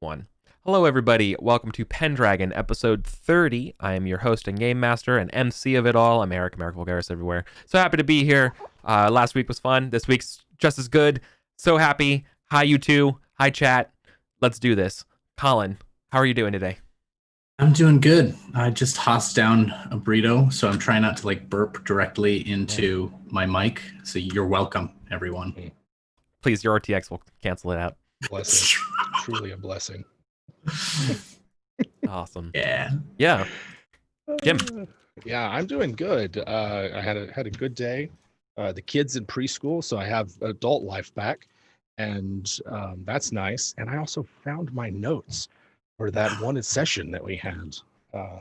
One. Hello, everybody. Welcome to Pendragon, episode 30. I am your host and game master and MC of it all. I'm EricVulgaris everywhere. So happy to be here. Last week was fun. This week's just as good. So happy. Hi, you two. Hi, chat. Let's do this. Colin, how are you doing today? I'm doing good. I just hossed down a burrito, so I'm trying not to burp directly into my mic. So you're welcome, everyone. Please, your RTX will cancel it out. Blessing. Truly a blessing. Awesome. Yeah. Jim. Yeah, I'm doing good. I had a good day. The kids in preschool, so I have adult life back, and that's nice. And I also found my notes for that one session that we had.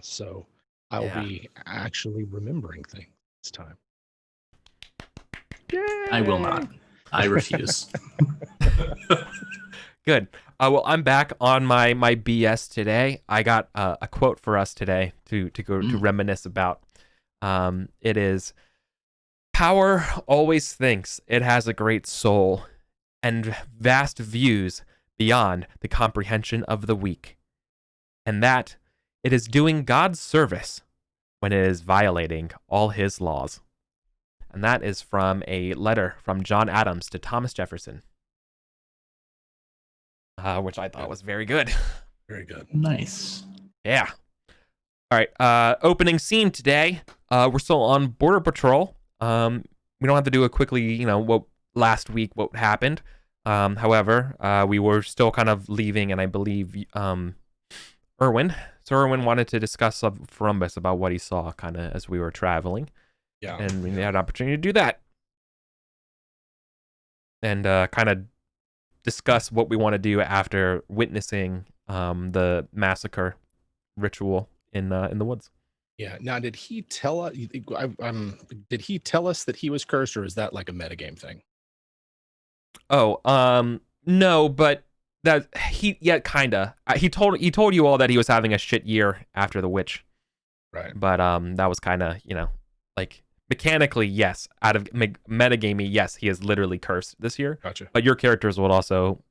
So I'll be actually remembering things this time. Yay! I will not. I refuse. Good. Well, I'm back on my BS today. I got a quote for us today to reminisce about. It is, "Power always thinks it has a great soul and vast views beyond the comprehension of the weak, and that it is doing God's service when it is violating all his laws." And that is from a letter from John Adams to Thomas Jefferson. Which I thought was very good. Very good. Nice. Yeah. All right. Opening scene today. We're still on Border Patrol. We don't have to do it quickly, what last week, what happened. However, we were still kind of leaving, and I believe Erwin. So Erwin wanted to discuss Frumbus about what he saw kind of as we were traveling. Yeah. And we had an opportunity to do that. And kind of discuss what we want to do after witnessing the massacre ritual in the woods. Yeah. Now, did he tell us? Did he tell us that he was cursed, or is that like a metagame thing? Oh, no, but that kinda. He told you all that he was having a shit year after the witch, right? But that was kind of like mechanically, yes. Out of metagamey, yes, he is literally cursed this year. Gotcha. But your characters would also.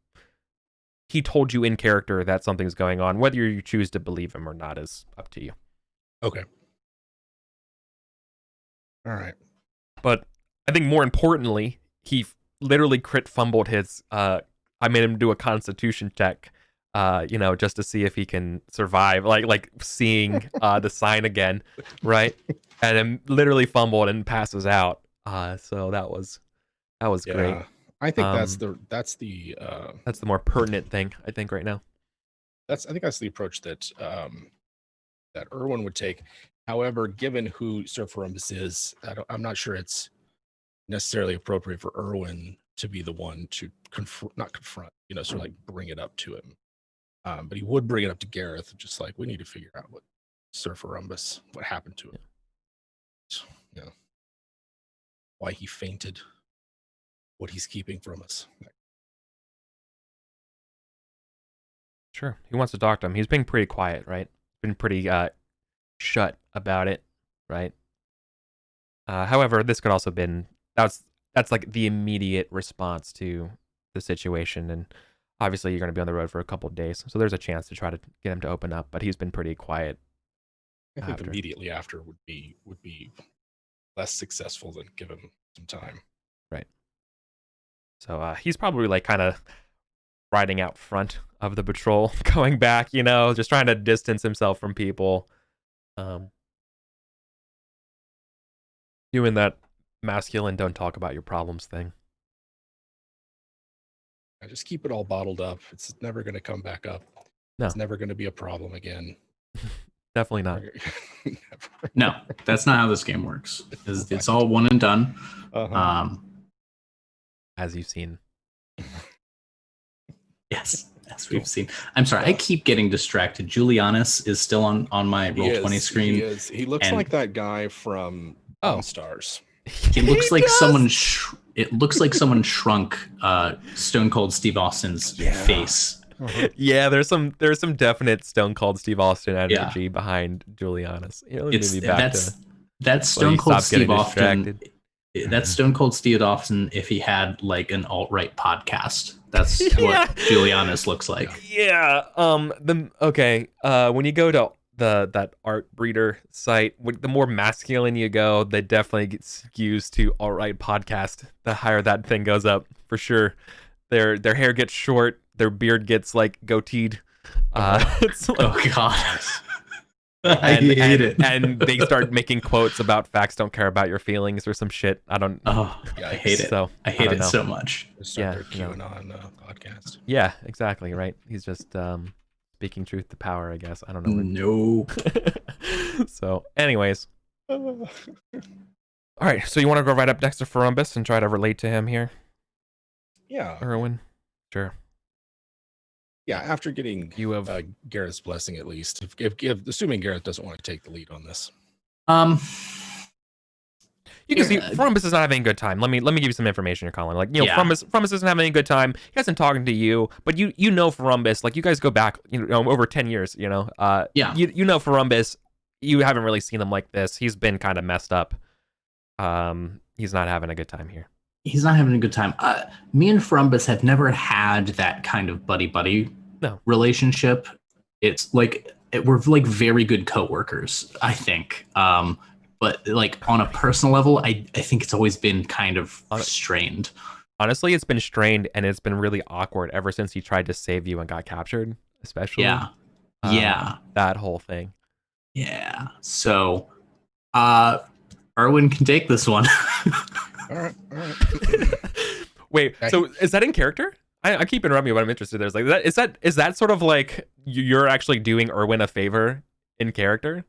He told you in character that something's going on. Whether you choose to believe him or not is up to you. Okay. All right. But I think more importantly, he literally crit fumbled his. I made him do a Constitution check, just to see if he can survive. Like seeing the sign again, right? And then literally fumbled and passes out. So that was great. I think that's the more pertinent thing, I think, right now. I think that's the approach that that Erwin would take. However, given who Sir Frumbus is, I'm not sure it's necessarily appropriate for Erwin to be the one to not confront, sort of like bring it up to him. But he would bring it up to Gareth, just like, we need to figure out what Sir Frumbus, what happened to him. Why he fainted, what he's keeping from us. Sure. He wants to talk to him. He's being pretty quiet, right? Been pretty shut about it, right? However, this could also been that's like the immediate response to the situation, and obviously you're going to be on the road for a couple of days, so there's a chance to try to get him to open up, but he's been pretty quiet. I think immediately after would be less successful than give him some time. Right. So he's probably like kind of riding out front of the patrol, going back, just trying to distance himself from people. Doing that masculine don't talk about your problems thing. I just keep it all bottled up. It's never going to come back up. No. It's never going to be a problem again. Definitely not. No, that's not how this game works. It's all one and done. As you've seen. Yes, as we've seen. I'm sorry, I keep getting distracted. Julianus is still on my Roll20 screen. He is. He looks like that guy from Stars. He looks like someone. It looks like someone shrunk Stone Cold Steve Austin's face. Yeah, there's some definite Stone Cold Steve Austin energy behind Julianus. That's Stone Cold Steve Austin That's Stone Cold Steve Austin if he had like an alt-right podcast. That's Yeah. what Julianus looks like. Yeah. When you go to that art breeder site, the more masculine you go, they definitely get skews to alt-right podcast. The higher that thing goes up, for sure. Their hair gets short, their beard gets like goateed. It's like, Oh God. I and, hate and, it. and they start making quotes about facts don't care about your feelings or some shit. I don't. Oh, I hate it. So, I hate don't it know. so much. Start their Yeah, QAnon podcast. Yeah, exactly. Right. He's just speaking truth to power, I guess. I don't know. No. So, anyways. All right. So you want to go right up next to Ferumbus and try to relate to him here, Yeah. Erwin? Sure. Yeah. After getting You have Gareth's blessing, at least, if assuming Gareth doesn't want to take the lead on this. You can see Ferumbus is not having a good time. Let me give you some information here, Colin. Like, Ferumbus isn't having a good time. He hasn't talking to you, but you know Ferumbus. Like, you guys go back, over 10 years. You know Ferumbus. You haven't really seen him like this. He's been kind of messed up. He's not having a good time here. He's not having a good time. Me and Ferumbus have never had that kind of buddy relationship. It's like we're like very good coworkers, I think. But like on a personal level, I think it's always been kind of strained. Honestly, it's been strained and it's been really awkward ever since he tried to save you and got captured, especially. Yeah. That whole thing. Yeah. So, Erwin can take this one. All right. Wait, so is that in character? I keep interrupting you, but I'm interested. There's like is that sort of like you're actually doing Erwin a favor in character,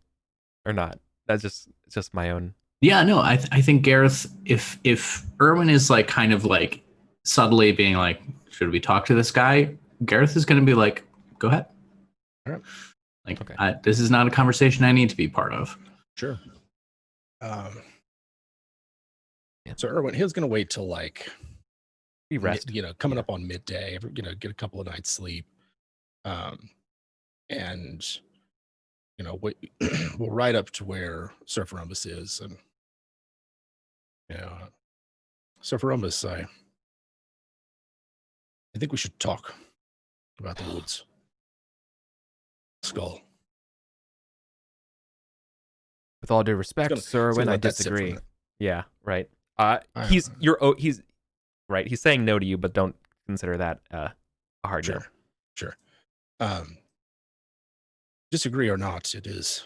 or not? That's just my own. Yeah, no, I think Gareth, if Erwin is like kind of like subtly being like, should we talk to this guy? Gareth is going to be like, go ahead. All right. Like, okay. This is not a conversation I need to be part of. Sure. So Erwin, he's going to wait till like be rest. Coming up on midday. Get a couple of nights sleep, and we'll ride up to where Sir Ferumbus is, and Sir Ferumbus, I think we should talk about the woods. Skull. With all due respect, Sir Erwin, I disagree. Yeah, right. He's right. He's saying no to you, but don't consider that a hard no. Sure. Disagree or not, it is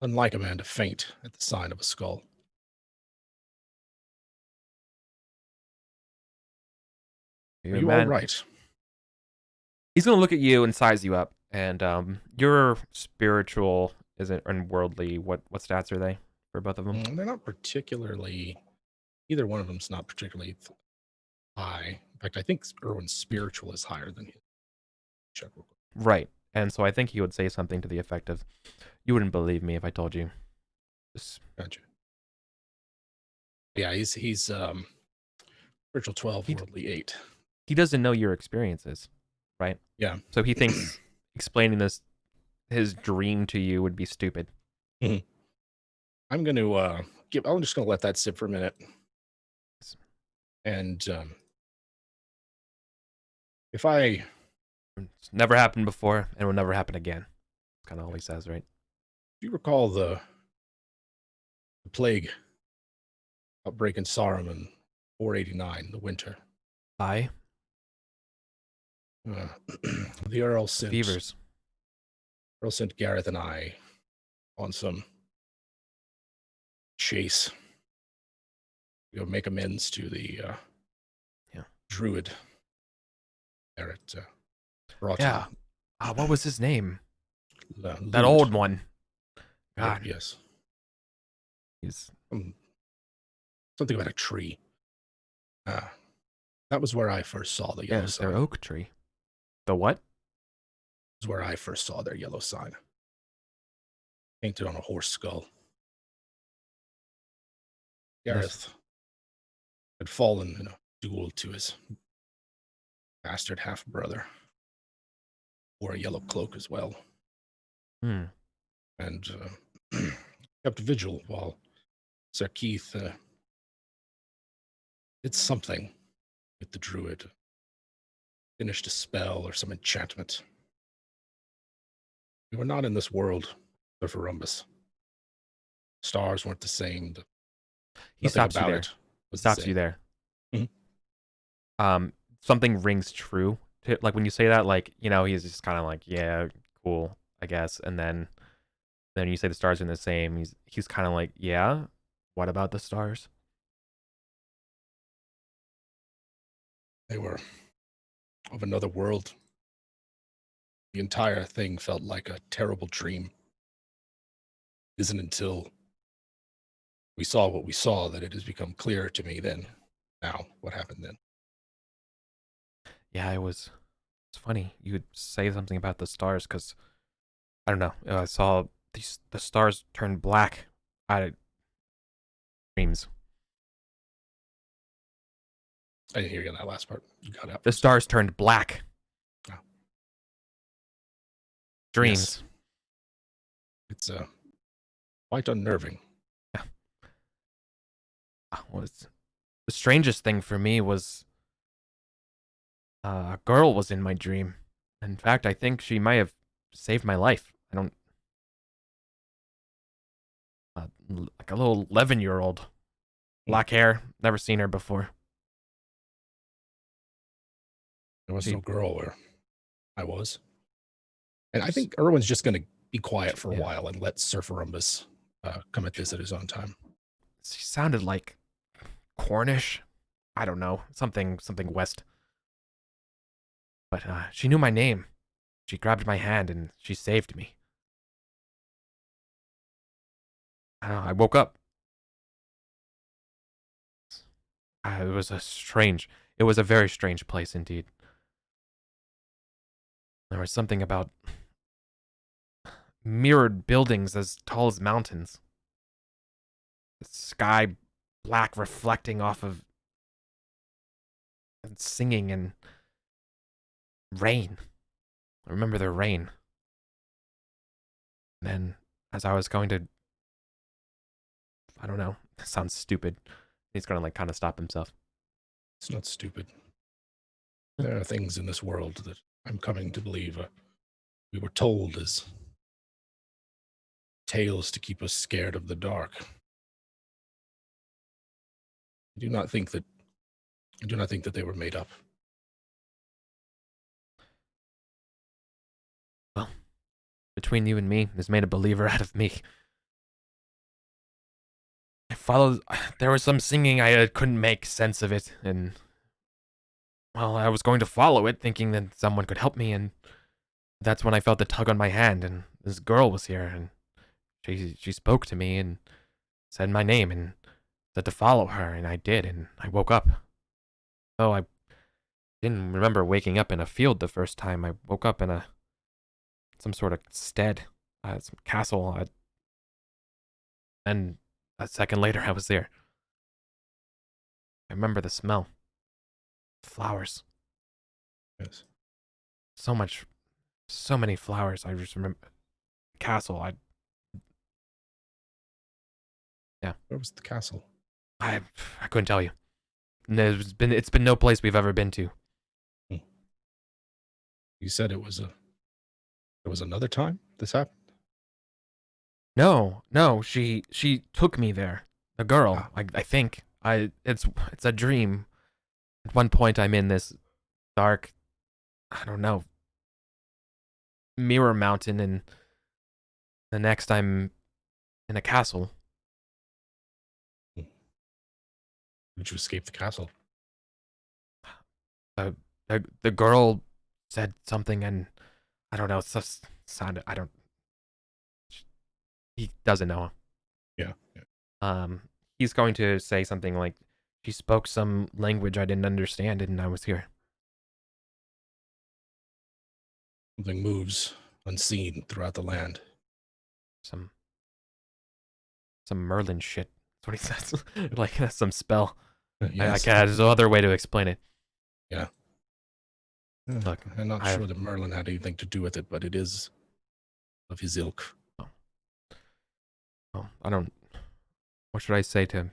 unlike a man to faint at the sign of a skull. You are right. He's going to look at you and size you up, and your spiritual and worldly. What stats are they for both of them? They're not particularly. Either one of them's not particularly high. In fact, I think Erwin's spiritual is higher than his. Check real quick. Right. And so I think he would say something to the effect of, you wouldn't believe me if I told you. Gotcha. Yeah, he's spiritual 12, worldly 8. He doesn't know your experiences, right? Yeah. So he thinks explaining his dream to you would be stupid. Mm-hmm. I'm going to I'm just going to let that sit for a minute. And if I... It's never happened before and will never happen again. That's kind of all he says, right? Do you recall the plague outbreak in Sarum in 489, the winter? Aye. The Earl sent... Fevers. Earl sent Gareth and I on some chase. We'll make amends to the druid there at Broughton. Yeah. What was his name? Lund. That old one. God. Yes. He's something about a tree. That was where I first saw the yellow sign. Their oak tree. The what? That was where I first saw their yellow sign. Painted on a horse skull. Gareth had fallen in a duel to his bastard half-brother. Wore a yellow cloak as well. Hmm. And kept vigil while Sir Keith It's something with the druid. Finished a spell or some enchantment. We were not in this world, the Verumbus. Stars weren't the same. He Nothing stops you about there. it was the Stops you same. there. Mhm. Something rings true. Like when you say that, like, you know, he's just kind of like, yeah, cool, I guess. And then you say the stars are the same. He's kind of like, yeah, what about the stars? They were of another world. The entire thing felt like a terrible dream. It isn't until we saw what we saw that it has become clear to me then. Now, what happened then? Yeah, it's funny. You would say something about the stars because I don't know. I saw the stars turn black out of dreams. I didn't hear you on that last part. You got out. The stars turned black. Oh. Dreams. Yes. It's quite unnerving. Yeah. The strangest thing for me was a girl was in my dream. In fact, I think she might have saved my life. I don't. Like a little 11-year-old, black hair. Never seen her before. There was no girl where I was. And I think Erwin's just going to be quiet for a while and let Sir Verumbus come at this at his own time. She sounded like Cornish. I don't know. Something west. But she knew my name. She grabbed my hand and she saved me. I don't know. I woke up. It was a very strange place indeed. There was something about mirrored buildings as tall as mountains. The sky black reflecting off of and singing and rain. I remember the rain. And then as I was going to, I don't know, that sounds stupid. He's gonna like kind of stop himself. It's not stupid. There are things in this world that I'm coming to believe we were told as tales to keep us scared of the dark. I do not think that they were made up. Well, between you and me, has made a believer out of me. There was some singing, I couldn't make sense of it, and well, I was going to follow it, thinking that someone could help me, and that's when I felt the tug on my hand, and this girl was here, and she spoke to me and said my name and said to follow her, and I did, and I woke up. Oh, I didn't remember waking up in a field the first time. I woke up in some sort of stead, some castle, and a second later I was there. I remember the smell. Flowers. Yes. So many flowers. I just remember castle. Yeah. Where was the castle? I couldn't tell you. It's been no place we've ever been to. You said there was another time this happened? No, she took me there. The girl, I think. It's a dream. At one point I'm in this dark, I don't know, mirror mountain, and the next I'm in a castle. Did you escape the castle? The girl said something, and I don't know, it's just sounded, I don't, he doesn't know. Yeah. He's going to say something like, she spoke some language I didn't understand, and I was here. Something moves unseen throughout the land. Some Merlin shit. That's what he says. Like, that's some spell. Yes. There's no other way to explain it. Yeah. Look, I'm not sure that Merlin had anything to do with it, but it is of his ilk. Oh, I don't. What should I say to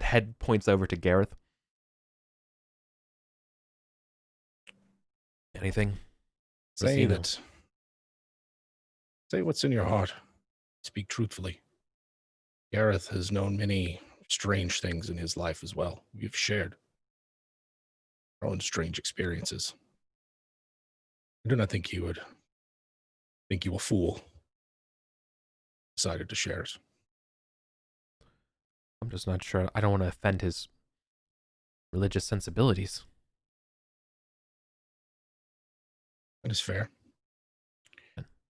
head points over to Gareth. Anything? Say what's in your heart. Speak truthfully. Gareth has known many strange things in his life as well. We've shared our own strange experiences. I do not think he would think you a fool. Decided to share it. I'm just not sure. I don't want to offend his religious sensibilities. That is fair.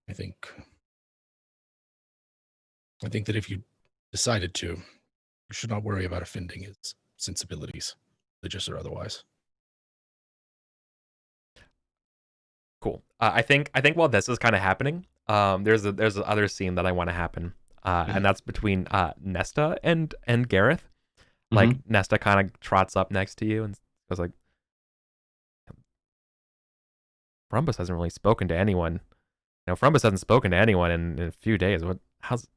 I think that if you decided to, you should not worry about offending his sensibilities, religious or otherwise. Cool. I think while this is kind of happening, there's other scene that I want to happen, and that's between Nesta and Gareth. Like Nesta kind of trots up next to you and goes like, "Frumbus hasn't really spoken to anyone. Frumbus hasn't spoken to anyone in a few days. How's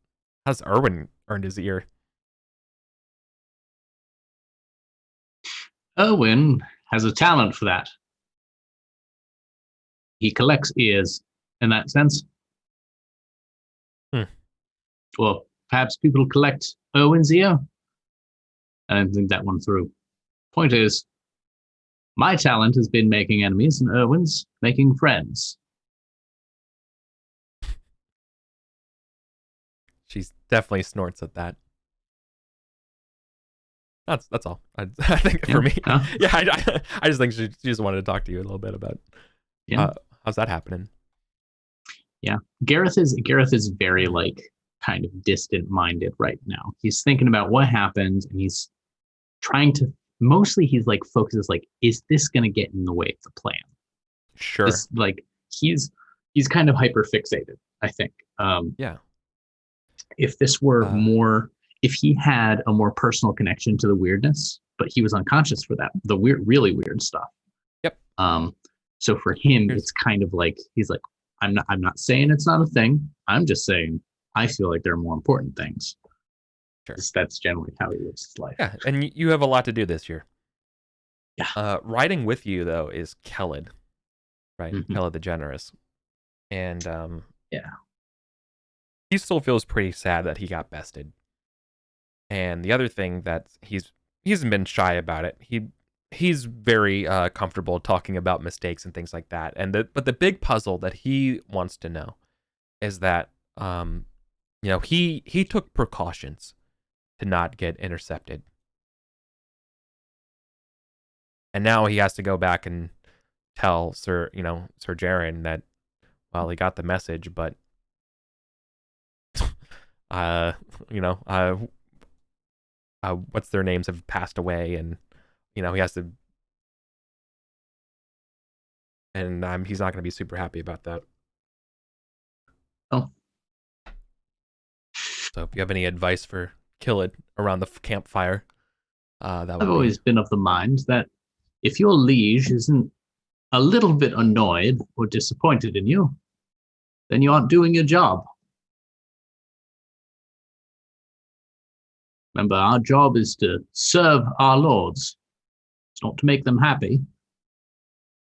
Erwin earned his ear?" Erwin has a talent for that. He collects ears in that sense. Or perhaps people collect Erwin's ear. I don't think that one through. Point is, my talent has been making enemies, and Erwin's making friends. She definitely snorts at that. That's all. I think for me, I just think she just wanted to talk to you a little bit about how's that happening. Yeah, Gareth is very kind of distant minded right now. He's thinking about what happened, and he's trying to. Mostly, he's focuses is this going to get in the way of the plan? Sure. This, he's kind of hyper fixated. I think. Yeah. If this were if he had a more personal connection to the weirdness, but he was unconscious for that, the really weird stuff. Yep. So for him, it's kind of he's like, I'm not saying it's not a thing. I'm just saying I feel like there are more important things. Sure. That's generally how he lives his life. Yeah, and you have a lot to do this year. Yeah. Riding with you though is Kellid, right? Kellid the Generous, and he still feels pretty sad that he got bested. And the other thing that he hasn't been shy about it. He's very comfortable talking about mistakes and things like that. But the big puzzle that he wants to know is that he took precautions to not get intercepted. And now he has to go back and tell Sir Jaren that, well, he got the message, but what's their names have passed away, and he has to, and he's not going to be super happy about that. Oh. So if you have any advice for Kellid around the campfire, that would I've always been of the mind that if your liege isn't a little bit annoyed or disappointed in you, then you aren't doing your job. Remember, our job is to serve our lords. It's not to make them happy.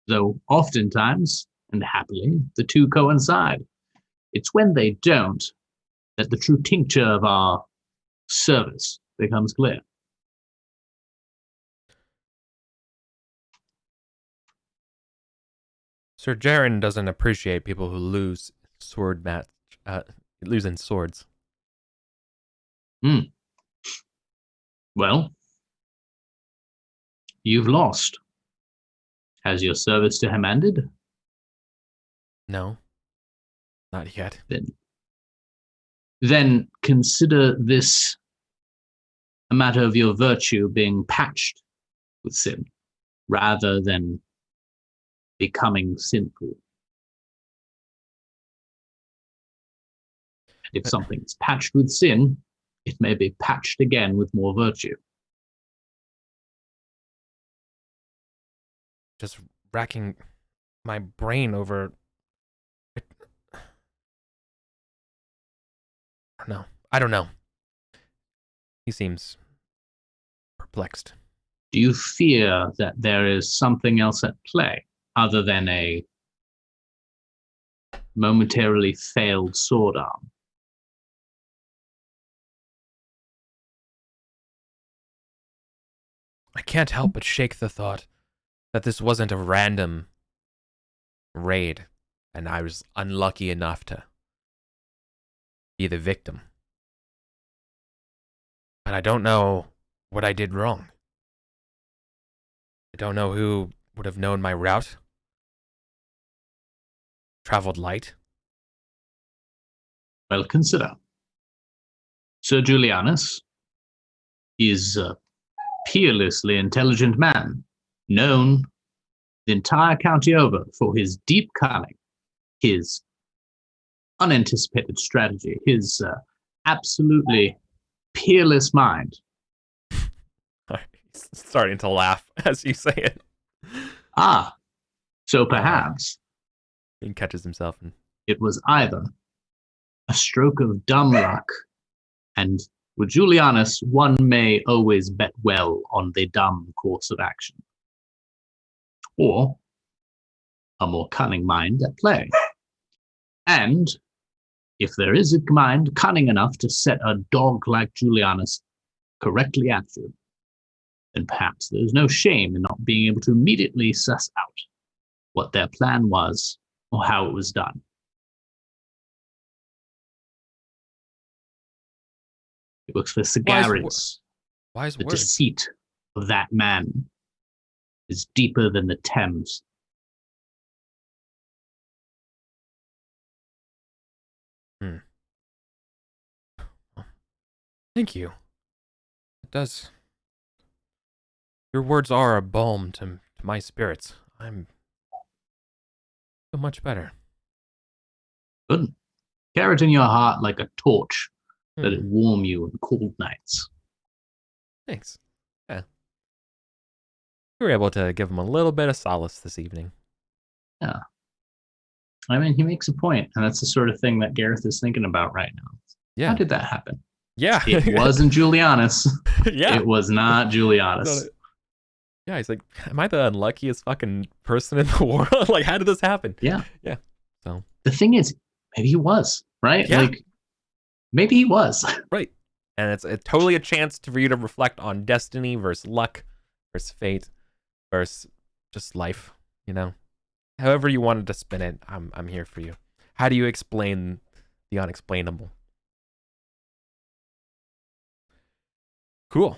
Though oftentimes, and happily, the two coincide. It's when they don't that the true tincture of our service becomes clear. Sir Jaren doesn't appreciate people who lose losing swords. Well, you've lost. Has your service to him ended? No, not yet. Then consider this a matter of your virtue being patched with sin, rather than becoming sinful. If something is patched with sin, it may be patched again with more virtue. Just racking my brain over. No, I don't know. He seems perplexed. Do you fear that there is something else at play other than a momentarily failed sword arm? I can't help but shake the thought that this wasn't a random raid, and I was unlucky enough to be the victim. But I don't know what I did wrong. I don't know who would have known my route. Traveled light. Well, consider. Sir Julianus is a peerlessly intelligent man, known the entire county over for his deep cunning, his unanticipated strategy, his absolutely peerless mind. He's starting to laugh as you say it. Ah, so perhaps he catches himself. It was either a stroke of dumb luck, and with Julianus, one may always bet well on the dumb course of action, or a more cunning mind at play. And if there is a mind cunning enough to set a dog like Julianus correctly at you, then perhaps there's no shame in not being able to immediately suss out what their plan was or how it was done. It was for Sagaris. Wise the words. Deceit of that man is deeper than the Thames. Thank you. It does. Your words are a balm to my spirits. I'm so much better. Good. Carry it in your heart like a torch. Let it warm you in cold nights. Thanks. Yeah. You were able to give him a little bit of solace this evening. Yeah. I mean, he makes a point, and that's the sort of thing that Gareth is thinking about right now. Yeah. How did that happen? Yeah. It wasn't Julianus. Yeah. It was not Julianus. Yeah, he's like, am I the unluckiest fucking person in the world? Like, how did this happen? Yeah. Yeah. So the thing is, maybe he was, right? Yeah. Like, maybe he was. Right. And it's totally a chance for you to reflect on destiny versus luck versus fate versus just life, you know? However you wanted to spin it, I'm here for you. How do you explain the unexplainable? Cool.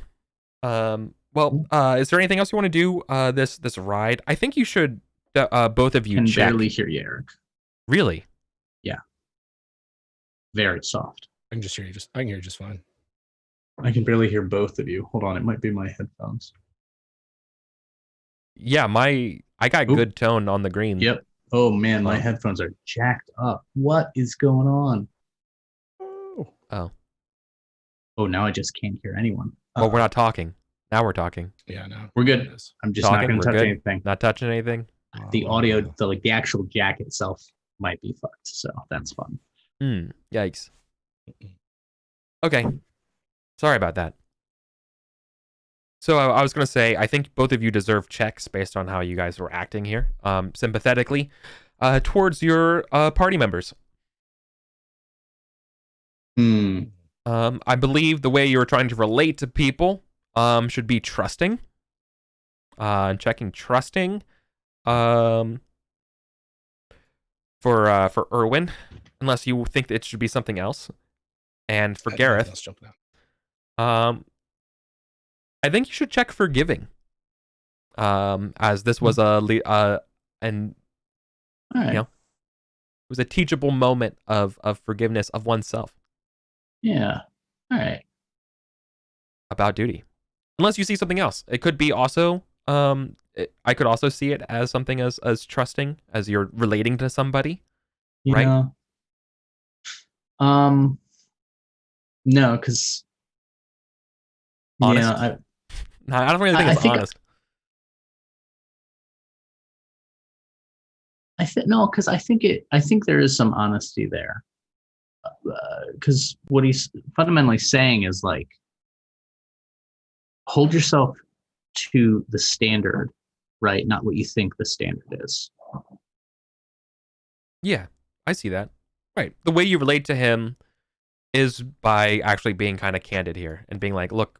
Well, is there anything else you want to do this ride? I think you should both of you can check. Barely hear you, Eric. Really? Yeah. Very soft. I can hear you just fine. I can barely hear both of you. Hold on, it might be my headphones. Yeah, I got good tone on the green. Yep. Oh man, my headphones are jacked up. What is going on? Oh. Oh, now I just can't hear anyone. Well, we're not talking. Now we're talking. Yeah, no. We're good. I'm just not going to touch anything. Not touching anything. The audio, the actual jack itself might be fucked, so that's fun. Yikes. Okay. Sorry about that. So I was going to say, I think both of you deserve checks based on how you guys were acting here, sympathetically, towards your party members. I believe the way you're trying to relate to people should be trusting. Checking trusting. For Erwin, unless you think that it should be something else. And for Gareth, I think you should check forgiving. As this was it was a teachable moment of forgiveness of oneself. Yeah. All right. About duty. Unless you see something else. It could be also I could also see it as something as trusting, as you're relating to somebody. Right? No, because honest. Yeah, I don't really think it's honest. Because I think there is some honesty there. Because what he's fundamentally saying is like, hold yourself to the standard, right? Not what you think the standard is. Yeah, I see that. Right. The way you relate to him is by actually being kind of candid here and being like, look,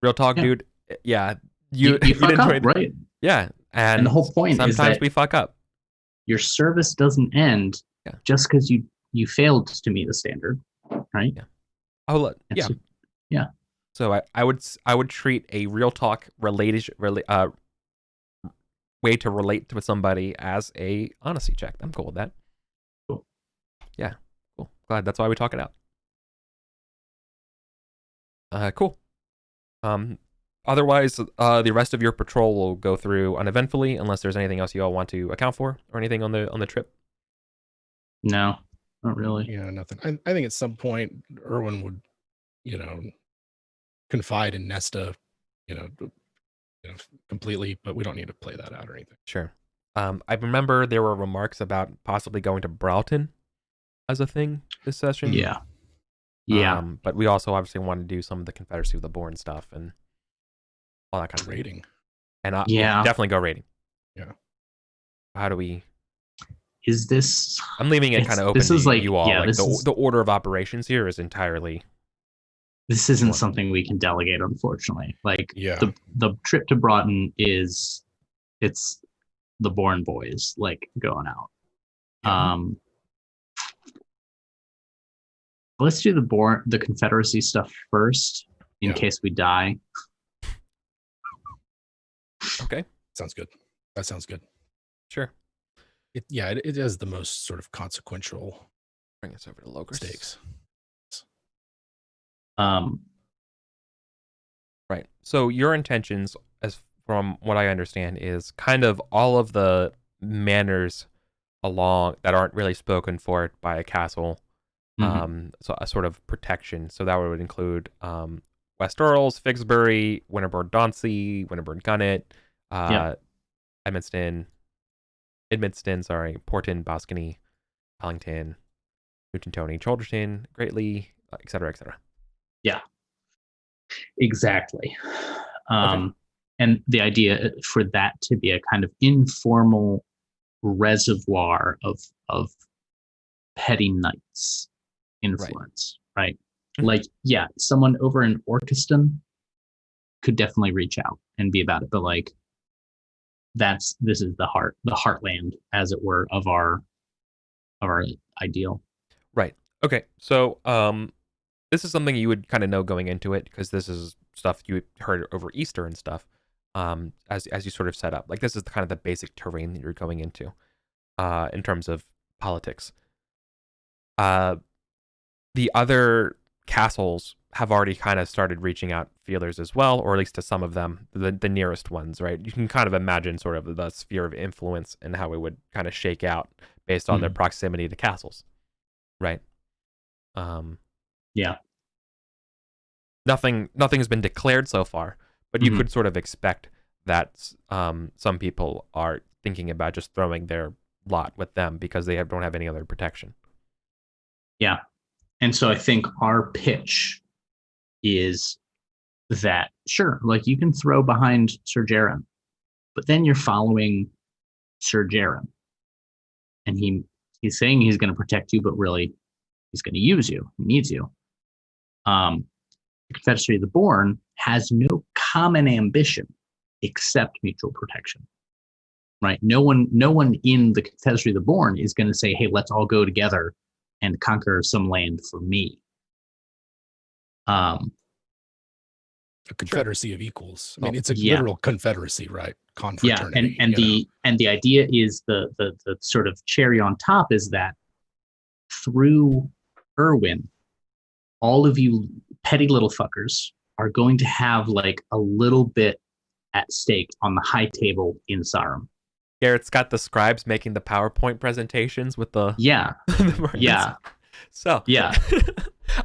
real talk, dude. Yeah, you fuck didn't up, right? Yeah, and the whole point is sometimes that we fuck up. Your service doesn't end just because you failed to meet the standard, right? Yeah. Oh, yeah. Yeah. So I would treat a real talk way to relate to somebody as a honesty check. I'm cool with that. Cool. Yeah. Cool. Glad that's why we talk it out. Cool. Otherwise, the rest of your patrol will go through uneventfully, unless there's anything else you all want to account for or anything on the trip. No, not really. Yeah, nothing. I think at some point Erwin would, confide in Nesta, completely, but we don't need to play that out or anything. Sure. I remember there were remarks about possibly going to Broughton as a thing this session. Yeah. Yeah. But we also obviously want to do some of the Confederacy of the Born stuff and all that kind of raiding. Thing. And definitely go raiding. Yeah. How do we? Is this? I'm leaving it kind of open. This is like you all. Yeah, like the order of operations here is entirely. This isn't something we can delegate, unfortunately. Like the trip to Broughton it's the Born boys like going out. Yeah. Let's do the Confederacy stuff first in case we die. Okay. Sounds good. That sounds good. Sure. It is the most sort of consequential. Bring us over to Logos. Stakes. Right. So your intentions, as from what I understand, is kind of all of the manors along that aren't really spoken for by a castle. So a sort of protection. So that would include West Earls, Figsbury, Winterbourne Dauncey, Winterbourne Gunnet, Edmonston, Porton, Boscony, Allington, Newton Tony, Cholderton, Greatley, et cetera, et cetera. Yeah, exactly. Okay. And the idea for that to be a kind of informal reservoir of petty knights influence, right? Mm-hmm. Like, someone over in Orkiston could definitely reach out and be about it, but like, this is the heartland, as it were, of our ideal. Right. Okay. So, this is something you would kind of know going into it, because this is stuff you heard over Easter and stuff. As you sort of set up, like this is kind of the basic terrain that you're going into, in terms of politics. The other castles have already kind of started reaching out feelers as well, or at least to some of them, the nearest ones, right? You can kind of imagine sort of the sphere of influence and how it would kind of shake out based on their proximity to castles, right? Yeah. Nothing has been declared so far, but you could sort of expect that some people are thinking about just throwing their lot with them because they don't have any other protection. Yeah. And so I think our pitch is that, sure, like you can throw behind Sir Jaron, but then you're following Sir Jaron. And he's saying he's going to protect you, but really he's going to use you. He needs you. The Confederacy of the Born has no common ambition except mutual protection. Right? No one in the Confederacy of the Born is going to say, hey, let's all go together and conquer some land for me. A confederacy of equals. I mean, it's a literal confederacy, right? Confraternity. Yeah, and the idea is the sort of cherry on top is that through Erwin, all of you petty little fuckers are going to have like a little bit at stake on the high table in Sarum. Garrett's got the scribes making the PowerPoint presentations with the yeah. So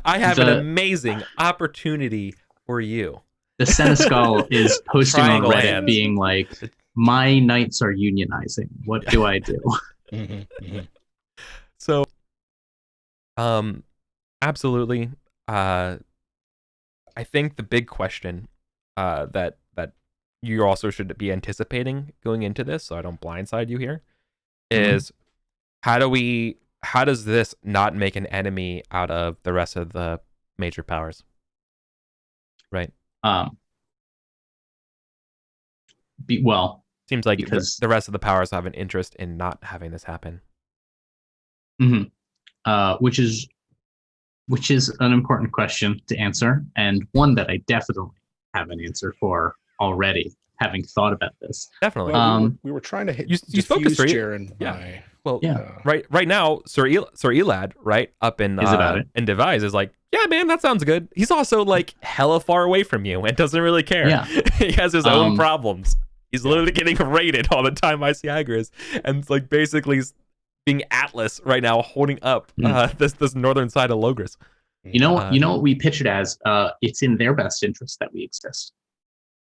I have an amazing opportunity for you. The Seneschal is posting on Reddit being like, my knights are unionizing. What do I do? So, absolutely. I think the big question that you also should be anticipating going into this, so I don't blindside you here, is how does this not make an enemy out of the rest of the major powers? Right. Seems like because the rest of the powers have an interest in not having this happen. Which is an important question to answer, and one that I definitely have an answer for already, having thought about this. Definitely. Well, we were trying to hit you spoke to Sir Jaren. Yeah. Well, right now, Sir Elad, right up in in Devise is like, yeah, man, that sounds good. He's also like hella far away from you and doesn't really care. Yeah. He has his own problems. He's literally getting raided all the time by Siagras, and it's like basically being Atlas right now, holding up this northern side of Logris. You know what we pitch it as? It's in their best interest that we exist.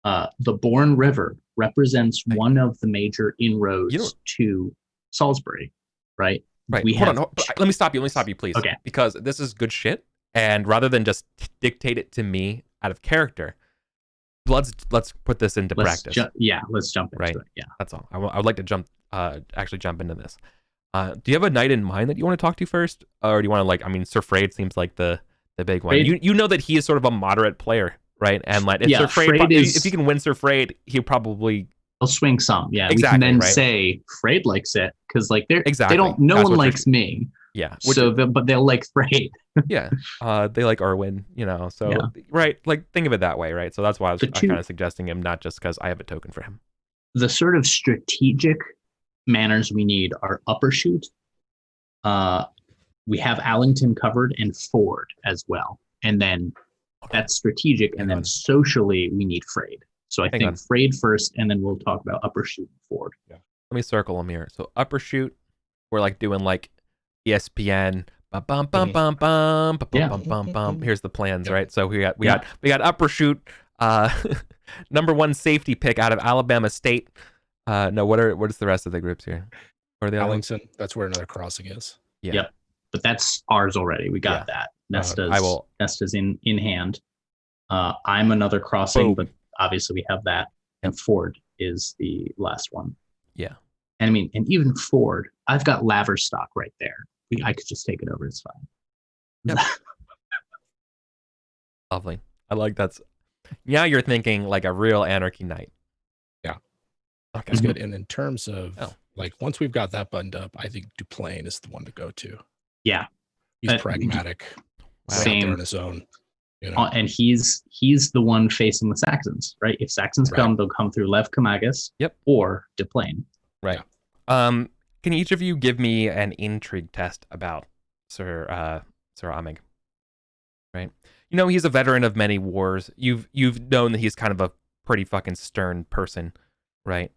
The Bourne River represents one of the major inroads to Salisbury, right? Right. Hold on. Let me stop you, please. Okay. Because this is good shit, and rather than just dictate it to me out of character, let's put this into practice. Let's jump into it. Yeah, that's all. I would like to actually jump into this. Do you have a knight in mind that you want to talk to first, or do you want to Sir Frade seems like the big one? You know that he is sort of a moderate player, right? And like if Sir Frade if you can win Sir Frade, he'll swing some. Yeah, exactly, we can then say Frade likes it because like they don't. No one likes me. Yeah. But they'll like Frade. Yeah. They like Erwin. So right, like think of it that way, right? So that's why I was kind of suggesting him, not just because I have a token for him. The sort of strategic manors we need are Uppershoot. We have Allington covered and Ford as well, and then that's strategic. And then socially, we need Frade. So I think Frade first, and then we'll talk about Uppershoot and Ford. Yeah. Let me circle them here. So Uppershoot, we're like doing like ESPN. Bum, bum, bum, bum, bum, bum, bum. Here's the plans, right? So we got Uppershoot, number one safety pick out of Alabama State. No, what is the rest of the groups here? Or the Allington, that's where another crossing is. Yeah. Yep. But that's ours already. We got that. Nesta's in hand. I'm another crossing, but obviously we have that. And Ford is the last one. Yeah. And I mean, and even Ford, I've got Laverstock right there. I could just take it over. It's fine. Yep. Lovely. I like that. Now you're thinking like a real Anarchy knight. Yeah. Okay. That's good. And in terms of like, once we've got that buttoned up, I think Duplain is the one to go to. Yeah. He's pragmatic. Same. On his own. And he's the one facing the Saxons, right? If Saxons come, they'll come through Lev Kamagas or Duplain. Right. Can each of you give me an intrigue test about Sir Amig? Right. He's a veteran of many wars. You've known that he's kind of a pretty fucking stern person, right?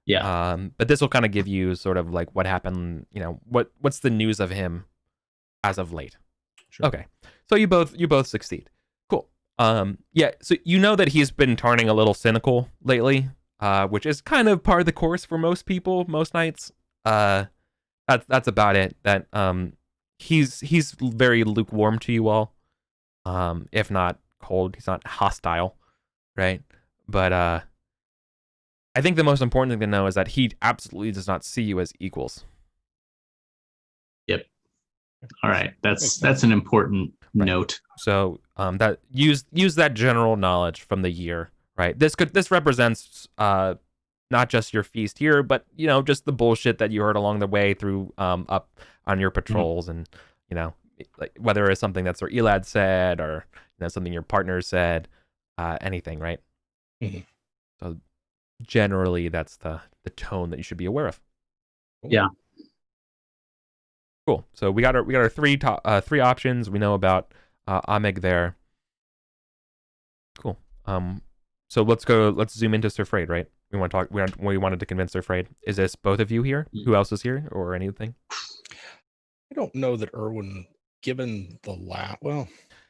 Yeah. But this will kind of give you sort of like what happened. What's the news of him as of late? Sure. Okay. So you both succeed. Cool. Yeah. So that he's been turning a little cynical lately, which is kind of par the course for most people, most knights. That's about it. That he's very lukewarm to you all, if not cold. He's not hostile, right? But I think the most important thing to know is that he absolutely does not see you as equals. Yep. All right, that's an important note. So that use that general knowledge from the year, right? This represents not just your feast here, but just the bullshit that you heard along the way through up on your patrols, and like whether it's something that Sir Elad said or something your partner said, anything, right? Mm-hmm. So generally, that's the tone that you should be aware of. Yeah. Cool. So we got our three options. We know about Amig there. Cool. So let's zoom into Sir Frade, right? We want to talk. We wanted to convince Sir Frade. Is this both of you here? Who else is here, or anything? I don't know that Erwin, given the well,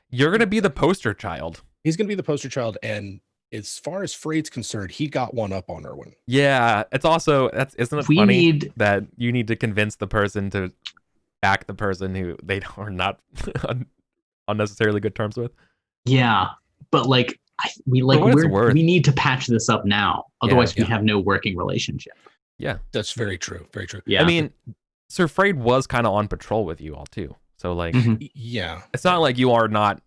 you're gonna be the poster child. He's gonna be the poster child, and as far as Frade's concerned, he got one up on Erwin. Yeah, it's also isn't it funny that you need to convince the person to back the person who they are not on unnecessarily good terms with? Yeah, but like we need to patch this up now. Otherwise, we have no working relationship. Yeah, that's very true. Very true. Yeah, I mean, Sir Frade was kind of on patrol with you all too. So like, yeah, it's not like you are not,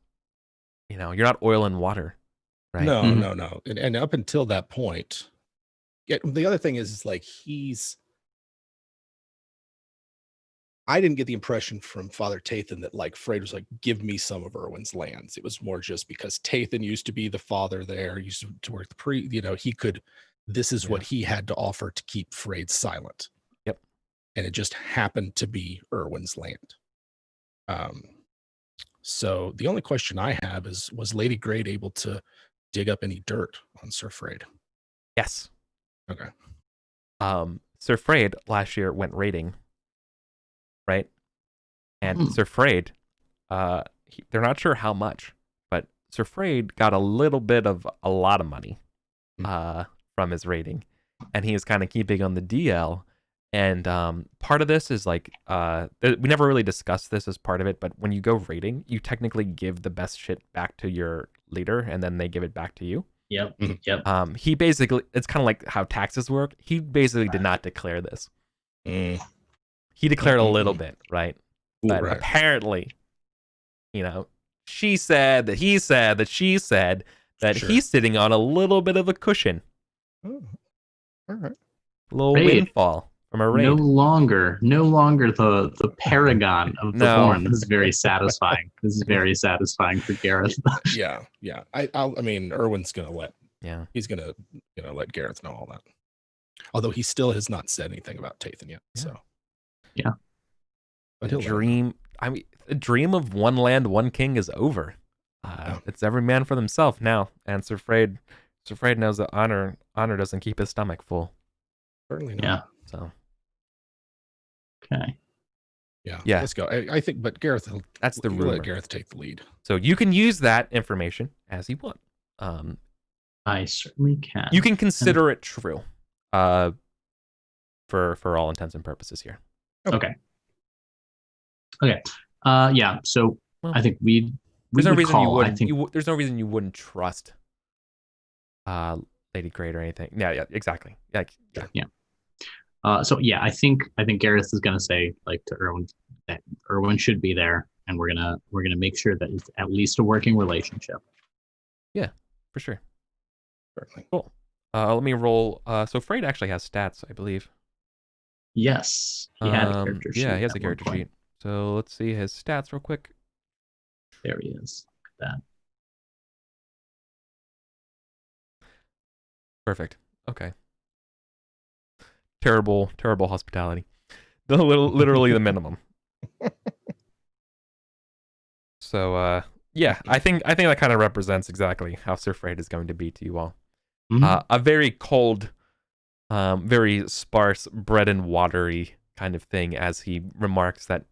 you're not oil and water, right? No. And up until that point, the other thing is like I didn't get the impression from Father Tathan that like Frade was like, give me some of Erwin's lands. It was more just because Tathan used to be the father there, used to work the he could, this is what he had to offer to keep Frade silent. Yep. And it just happened to be Erwin's land. So the only question I have is, was Lady Great able to dig up any dirt on Sir Frade? Yes. Okay. Sir Frade last year went raiding, right? And Sir Frade, they're not sure how much, but Sir Frade got a little bit of a lot of money from his raiding, and he is kind of keeping on the DL. And part of this is like, we never really discussed this as part of it, but when you go raiding, you technically give the best shit back to your leader, and then they give it back to you. Yep. He basically, it's kind of like how taxes work. He basically did not declare this. He declared a little bit, right? But apparently, she said that he said that she said that he's sitting on a little bit of a cushion. Oh, all right. A little windfall from a raid. No longer the paragon of the horn. This is very satisfying. This is very satisfying for Gareth. Yeah. I mean, Erwin's gonna he's gonna let Gareth know all that. Although he still has not said anything about Tathan yet. So yeah. But a dream of one land, one king is over. It's every man for themselves now. And Sir Frade knows that honor doesn't keep his stomach full. Certainly not. Yeah. So. Okay. Yeah. Let's go. I think, but Gareth, that's the rumor. Let Gareth take the lead. So you can use that information as you want. I certainly can. You can consider it true. For all intents and purposes here. Okay. Yeah. So I think there's no reason you wouldn't trust Lady Great or anything. Yeah, exactly. Yeah. So yeah, I think Gareth is gonna say like to Erwin that Erwin should be there, and we're gonna make sure that it's at least a working relationship. Yeah, for sure. Certainly. Cool. Let me roll. So Frade actually has stats, I believe. Yes, he had a character sheet. Yeah, he has a character sheet. So let's see his stats real quick. There he is. Look at that. Perfect. Okay. Terrible hospitality. Literally the minimum. So yeah, I think that kind of represents exactly how Sir Frade is going to be to you all. A very cold, very sparse, bread and watery kind of thing, as he remarks that,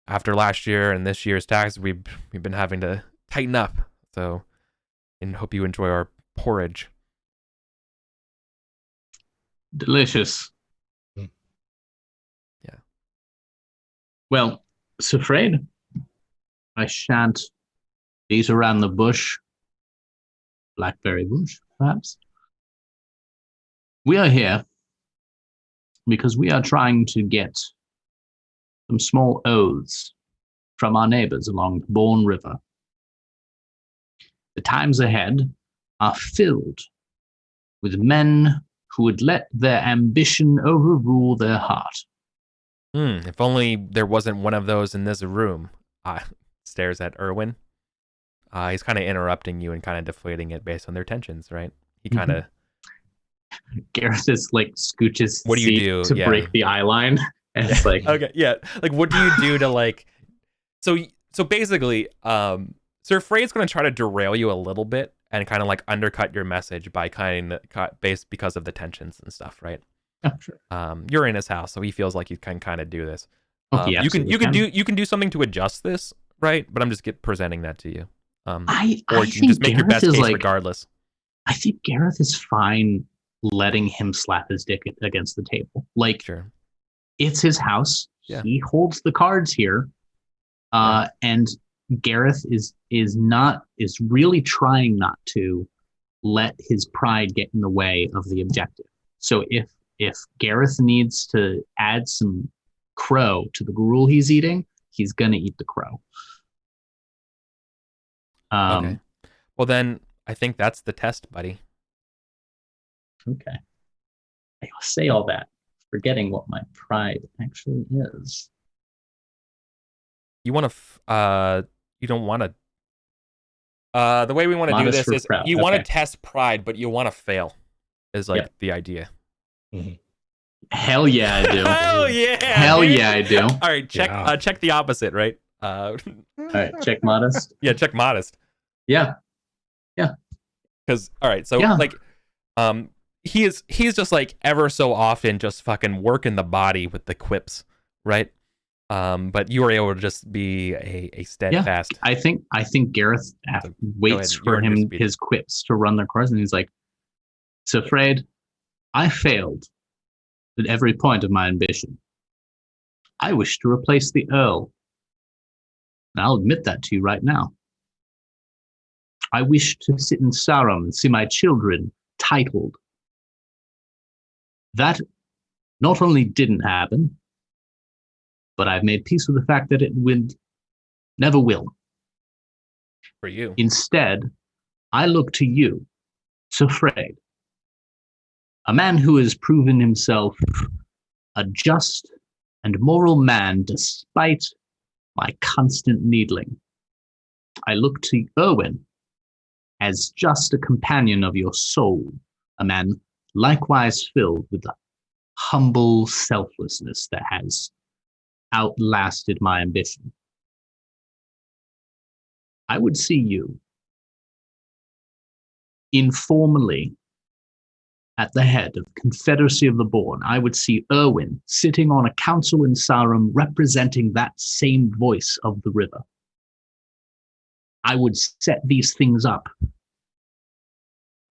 after last year and this year's tax, we've been having to tighten up. So, and hope you enjoy our porridge. Delicious. Yeah. Well, Sir Frade, I shan't beat around the bush. Blackberry bush, perhaps. We are here because we are trying to get some small oaths from our neighbors along the Bourne River. The times ahead are filled with men who would let their ambition overrule their heart. If only there wasn't one of those in this room. Stares at Erwin. He's kind of interrupting you and kind of deflating it based on their tensions, right? He kind of... Gareth is like scooches what do you do to break the eye line. And it's like... Okay, yeah. Like, what do you do to like... So basically, Sir Frade's going to try to derail you a little bit and kind of like undercut your message by based because of the tensions and stuff, right? Yeah, sure. You're in his house, so he feels like you can kind of do this. You can do something to adjust this, right? But I'm just presenting that to you. I you can just make your best case regardless. I think Gareth is fine letting him slap his dick against the table. Like, sure. It's his house. Yeah. He holds the cards here. And Gareth is really trying not to let his pride get in the way of the objective. So if Gareth needs to add some crow to the gruel he's eating, he's gonna eat the crow. Okay. Well, then I think that's the test, buddy. Okay. I say all that, forgetting what my pride actually is. You want to, you don't want to. The way we want to do this is you want to test pride, but you want to fail. Is like the idea. Mm-hmm. Hell yeah, I do. Hell yeah. Hell yeah, I do. All right, check the opposite, right? All right, check modest. Yeah, check modest. Yeah. Because all right, so like, he's just like ever so often just fucking working the body with the quips, right? But you were able to just be a steadfast. I think Gareth waits for his quips to run their course, and he's like, "So afraid, I failed at every point of my ambition. I wish to replace the Earl. And I'll admit that to you right now. I wish to sit in Sarum and see my children titled. That not only didn't happen, but I've made peace with the fact that it never will. For you. Instead, I look to you, Sofraid, a man who has proven himself a just and moral man despite my constant needling. I look to Erwin as just a companion of your soul, a man likewise filled with the humble selflessness that has outlasted my ambition. I would see you informally at the head of Confederacy of the Born. I would see Erwin sitting on a council in Sarum representing that same voice of the river. I would set these things up,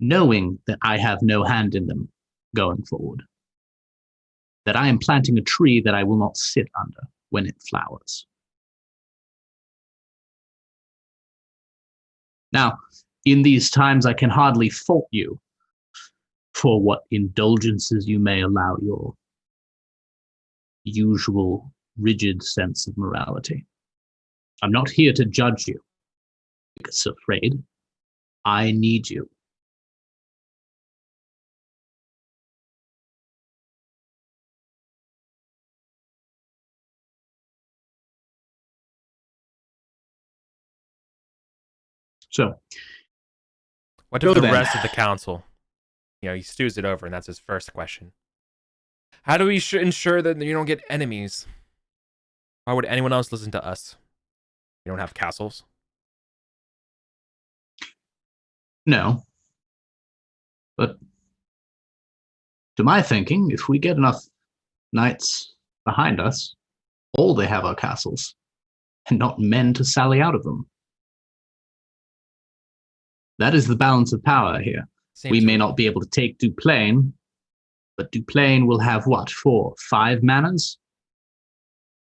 knowing that I have no hand in them going forward. That I am planting a tree that I will not sit under when it flowers. Now, in these times, I can hardly fault you for what indulgences you may allow your usual rigid sense of morality. I'm not here to judge you, because afraid, I need you. So, what of the rest of the council? He stews it over, and that's his first question. How do we ensure that you don't get enemies? Why would anyone else listen to us? You don't have castles? No. But to my thinking, if we get enough knights behind us, all they have are castles, and not men to sally out of them. That is the balance of power here. We may not be able to take Duplain, but Duplain will have what, 4, 5 manors?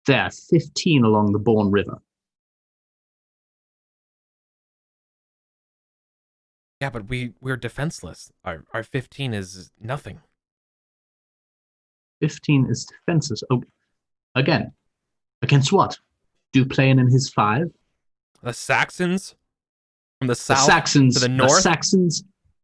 There are 15 along the Bourne River. Yeah, but we're defenseless. Our 15 is nothing. 15 is defenseless. Oh, again, against what? Duplain and his 5? The Saxons? From the south to the north?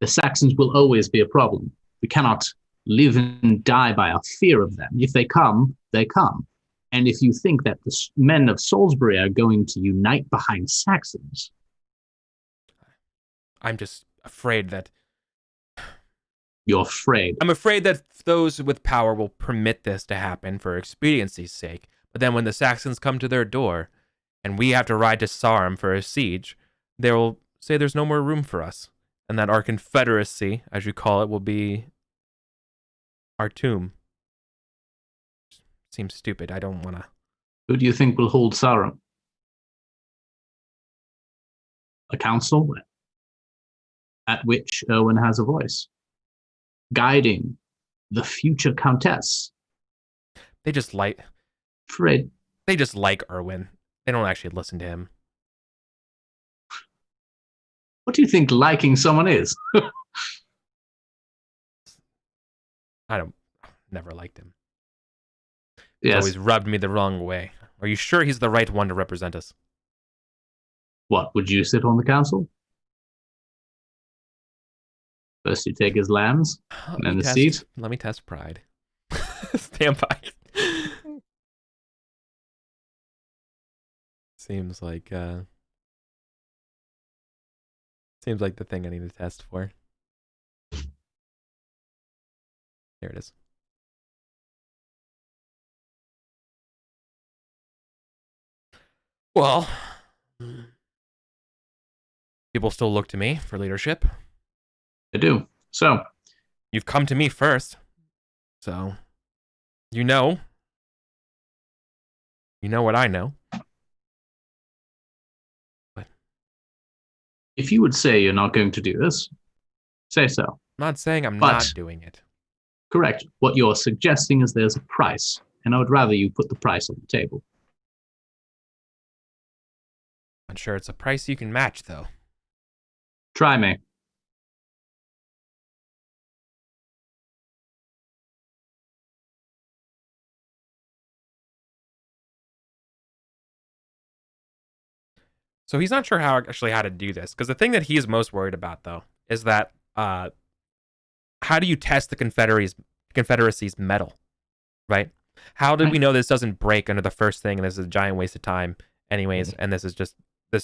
The Saxons will always be a problem. We cannot live and die by our fear of them. If they come, they come. And if you think that the men of Salisbury are going to unite behind Saxons... I'm just afraid that... You're afraid? I'm afraid that those with power will permit this to happen for expediency's sake. But then when the Saxons come to their door, and we have to ride to Sarum for a siege, they will say there's no more room for us. And that our confederacy, as you call it, will be our tomb. Seems stupid. I don't want to... Who do you think will hold Sarum? A council at which Erwin has a voice, guiding the future countess. They just like... Fred. They just like Erwin. They don't actually listen to him. What do you think liking someone is? Never liked him. Yes. He's always rubbed me the wrong way. Are you sure he's the right one to represent us? What, would you sit on the council? First you take his lambs, and then the seat. Let me test pride. Stand by. Seems like the thing I need to test for. There it is. Well, people still look to me for leadership. I do. So, you've come to me first. So, you know what I know. But if you would say you're not going to do this, say so. I'm not saying I'm not doing it. Correct. What you're suggesting is there's a price, and I would rather you put the price on the table. I'm sure it's a price you can match, though. Try me. So he's not sure how to do this, because the thing that he's most worried about, though, is that how do you test the Confederacy's metal, right? How did we know this doesn't break under the first thing, and this is a giant waste of time, anyways, and this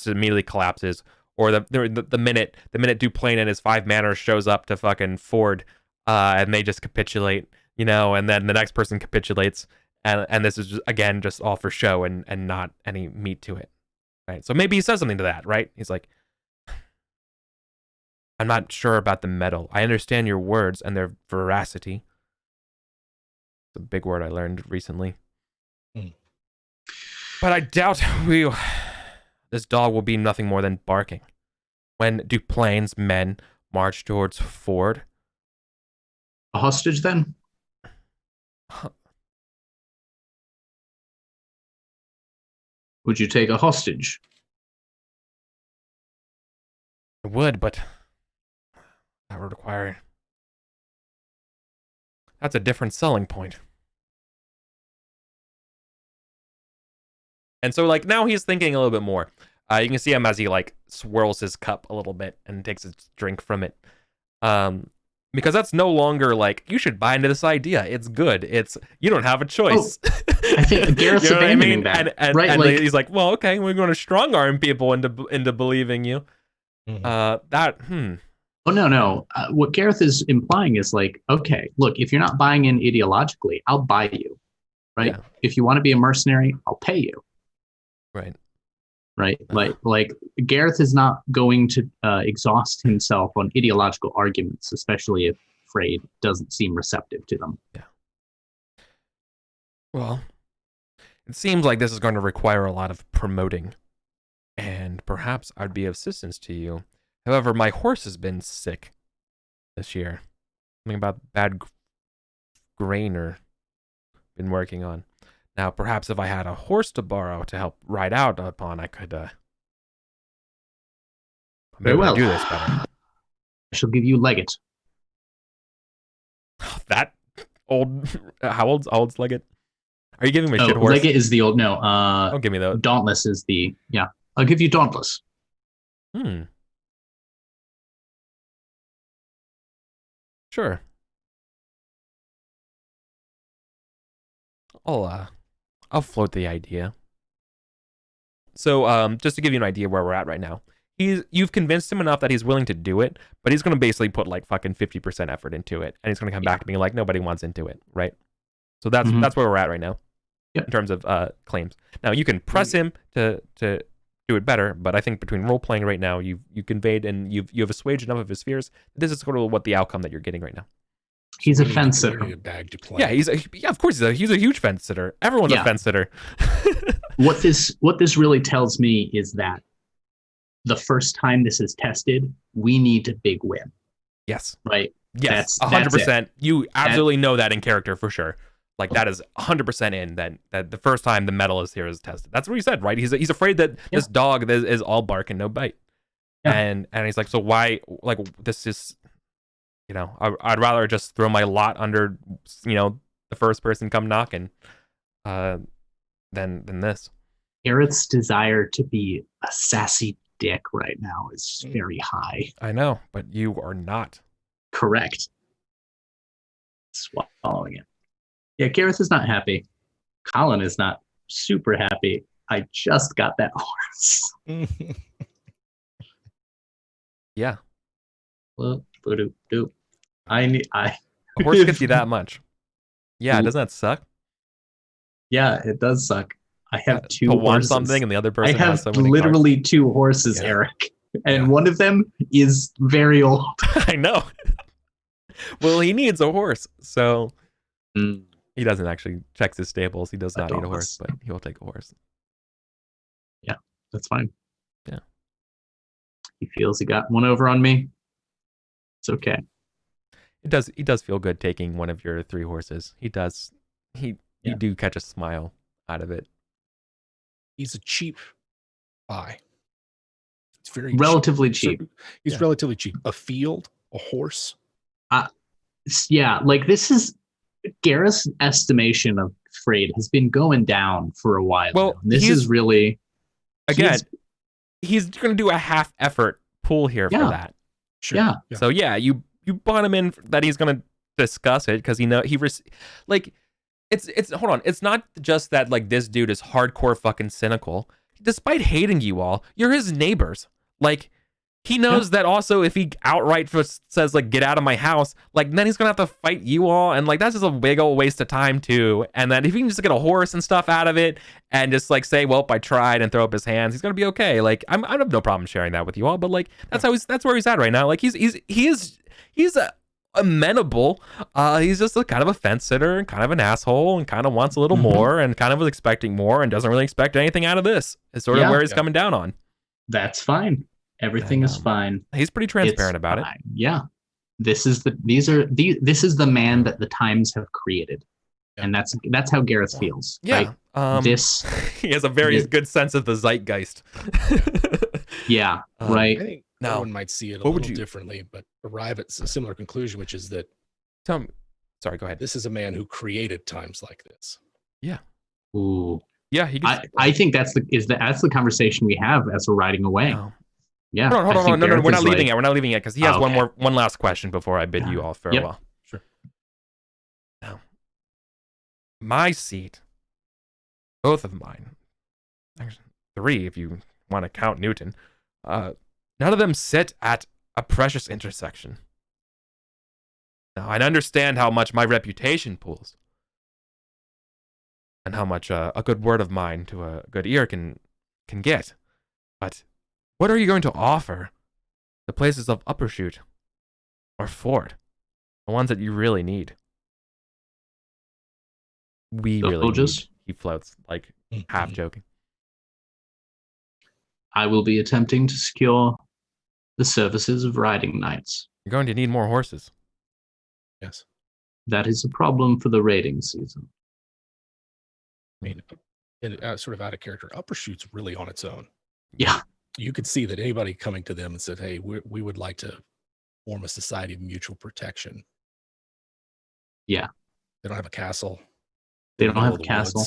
immediately collapses, or the minute Duplain and his 5 Manor shows up to fucking Ford, and they just capitulate, and then the next person capitulates, and this is just, again, just all for show and not any meat to it. Right. So maybe he says something to that, right? He's like, I'm not sure about the metal. I understand your words and their veracity. It's a big word I learned recently. But I doubt this dog will be nothing more than barking. When Duplain's men march towards Ford. A hostage, then? Would you take a hostage? I would, but that would require... That's a different selling point. And so, now he's thinking a little bit more. You can see him as he, swirls his cup a little bit and takes a drink from it. Because that's no longer, you should buy into this idea. It's good. You don't have a choice. Oh, I think Gareth's abandoning that. And he's like, well, okay, we're going to strong arm people into believing you. Oh, no. What Gareth is implying is okay, look, if you're not buying in ideologically, I'll buy you, right? Yeah. If you want to be a mercenary, I'll pay you. Right. Like Gareth is not going to exhaust himself on ideological arguments, especially if Frade doesn't seem receptive to them. Yeah. Well, it seems like this is going to require a lot of promoting, and perhaps I'd be of assistance to you. However, my horse has been sick this year. Something about bad grain or been working on. Now, perhaps if I had a horse to borrow to help ride out upon, I could very well do this better. I shall give you Leggett. That old? How old's Leggett? Are you giving me a shit horse? Leggett is the old. No, don't give me those. Dauntless is the I'll give you Dauntless. Sure. I'll float the idea. So, just to give you an idea where we're at right now, you've convinced him enough that he's willing to do it, but he's going to basically put fucking 50% effort into it, and he's going to come back to me like nobody wants into it, right? So that's where we're at right now, in terms of claims. Now you can press him to do it better, but I think between role playing right now, you've conveyed and you've assuaged enough of his fears. This is sort of what the outcome that you're getting right now. He's a fence sitter. Yeah, of course he's a huge fence sitter. Everyone's a fence sitter. What this really tells me is that the first time this is tested, we need a big win. Yes. Right. Yes. 100%. You absolutely know that in character for sure. That is 100% in that the first time the metal is here is tested. That's what he said, right? He's afraid that this dog is all bark and no bite. And he's like, so why, like, this is, I'd rather just throw my lot under, the first person come knocking, than this. Garrett's desire to be a sassy dick right now is very high. I know, but you are not. Correct. Swallowing it. Yeah, Gareth is not happy. Colin is not super happy. I just got that horse. Yeah. A horse gets you that much. Yeah, doesn't that suck? Yeah, it does suck. I have two to horses. want something and the other person has so many literally cars. 2 horses, Eric. And one of them is very old. I know. Well, he needs a horse, so he doesn't actually check his stables. He does not need a horse, but he will take a horse. Yeah, that's fine. Yeah. He feels he got one over on me. It's okay. He does feel good taking one of your 3 horses. He does. You do catch a smile out of it. He's a cheap buy. It's very relatively cheap. He's relatively cheap. A field, a horse. Like this is Gareth's estimation of freight has been going down for a while. Well, this is really he's going to do a half effort pull here for that. Sure. Yeah. So you bought him in that he's going to discuss it because it's hold on. It's not just that like this dude is hardcore fucking cynical. Despite hating you all, you're his neighbors. Like he knows that also if he outright says like get out of my house, like then he's gonna have to fight you all, and like that's just a big old waste of time too. And then if he can just get a horse and stuff out of it, and just like say, "Well, I tried," and throw up his hands, he's gonna be okay. Like I have no problem sharing that with you all, but like that's where he's at right now. Like he's amenable. He's just a kind of a fence sitter and kind of an asshole and kind of wants a little more and kind of was expecting more and doesn't really expect anything out of this. It's sort of where he's coming down on. That's fine. Everything is fine. He's pretty transparent about it. Yeah. This is the man that the times have created. And that's how Gareth feels. Yeah. Right? He has a very good sense of the zeitgeist. Yeah. Right. I think everyone might see it a little differently, but arrive at a similar conclusion, which is that sorry, go ahead. This is a man who created times like this. Yeah. Ooh. Yeah, I think that's the conversation we have as we're riding away. Oh. Yeah. Hold on. No, we're not leaving yet. We're not leaving yet because he has one last question before I bid you all farewell. Sure. Now, my seat, both of mine, actually 3 if you want to count Newton, none of them sit at a precious intersection. Now, I understand how much my reputation pulls, and how much a good word of mine to a good ear can get, but what are you going to offer the places of Uppershoot or Ford, the ones that you really need? We really need. He floats, like half joking. I will be attempting to secure the services of riding knights. You're going to need more horses. Yes. That is a problem for the raiding season. I mean, sort of out of character, Uppershoot's really on its own. Yeah. You could see that anybody coming to them and said, "Hey, we would like to form a society of mutual protection." Yeah. They don't have a castle. They don't have a castle.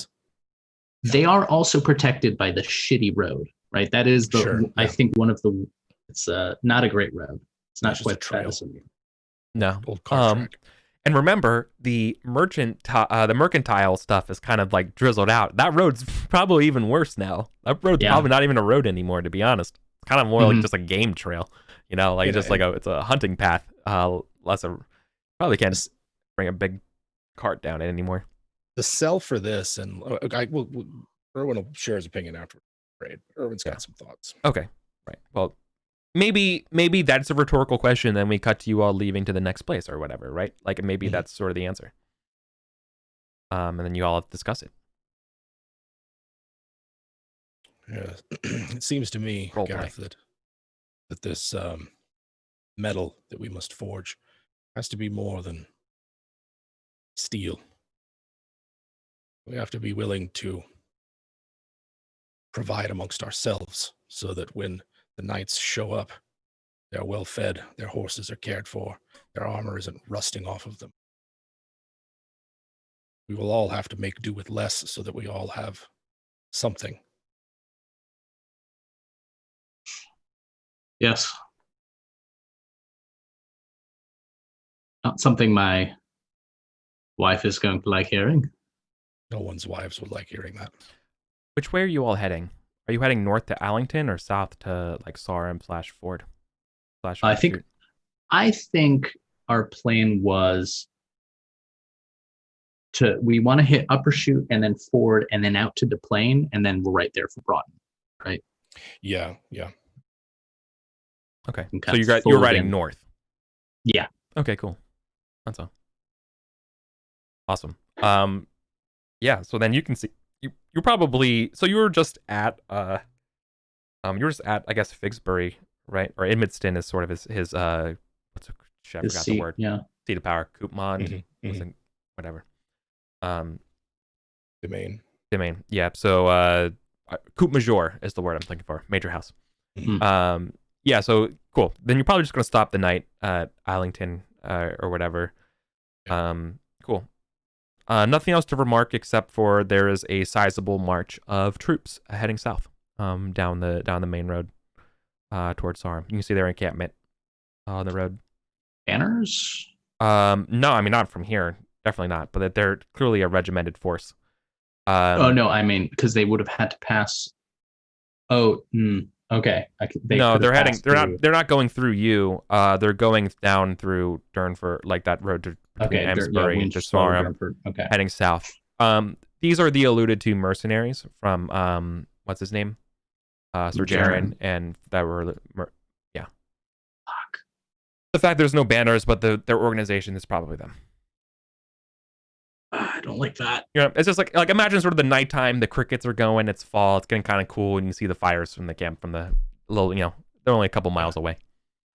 They are also protected by the shitty road, right? That is I think one of the. It's not a great road. It's not quite trail. No. Old car track. And remember, the mercantile stuff is kind of like drizzled out. That road's probably even worse now. That road's probably not even a road anymore, to be honest. It's kind of more like just a game trail, like it's a hunting path. Probably can't bring a big cart down it anymore. The sell for this, and Erwin will share his opinion after. Right, Erwin's got some thoughts. Okay, right. Well, maybe that's a rhetorical question. Then we cut to you all leaving to the next place or whatever, right? Like maybe that's sort of the answer. And then you all discuss it. Yeah, it seems to me, Gareth, that this metal that we must forge has to be more than steel. We have to be willing to provide amongst ourselves so that when the knights show up, They're well fed. Their horses are cared for. Their armor isn't rusting off of them. We will all have to make do with less so that we all have something. Yes. Not something my wife is going to like hearing. No one's wives would like hearing that. Which way are you all heading? Are you heading north to Allington or south to like Sarum/Ford? I think our plan was we want to hit Uppershoot and then Ford and then out to the Plain, and then we're right there for Broughton, right? Yeah. Okay. So you're riding north. Yeah. Okay, cool. That's all. Awesome. Yeah, so then you can see you're probably you were just at I guess Figsbury, right? Or Idmiston is sort of his what's I forgot seat, the word. Yeah. Seat of power. Coupmond. Mm-hmm. Whatever. Domain. Yeah. So Coupe Major is the word I'm looking for. Major house. Mm-hmm. Yeah, so cool. Then you're probably just gonna stop the night at Allington or whatever. Cool. Nothing else to remark except for there is a sizable march of troops heading south, down the main road, towards Sarum. You can see their encampment on the road. Banners? No, I mean not from here, definitely not. But they're clearly a regimented force. Oh no, I mean because they would have had to pass. Oh, okay. No, they're heading. They're not going through you. They're going down through Durnford, like that road to between Amesbury to Sarum, okay. heading south. These are the alluded to mercenaries from what's his name, Sir Jaren, and that were yeah. Fuck. The fact there's no banners, but their organization is probably them. I don't like that. You know, it's just like imagine sort of the nighttime. The crickets are going. It's fall. It's getting kind of cool, and you see the fires from the camp from the little. They're only a couple miles away.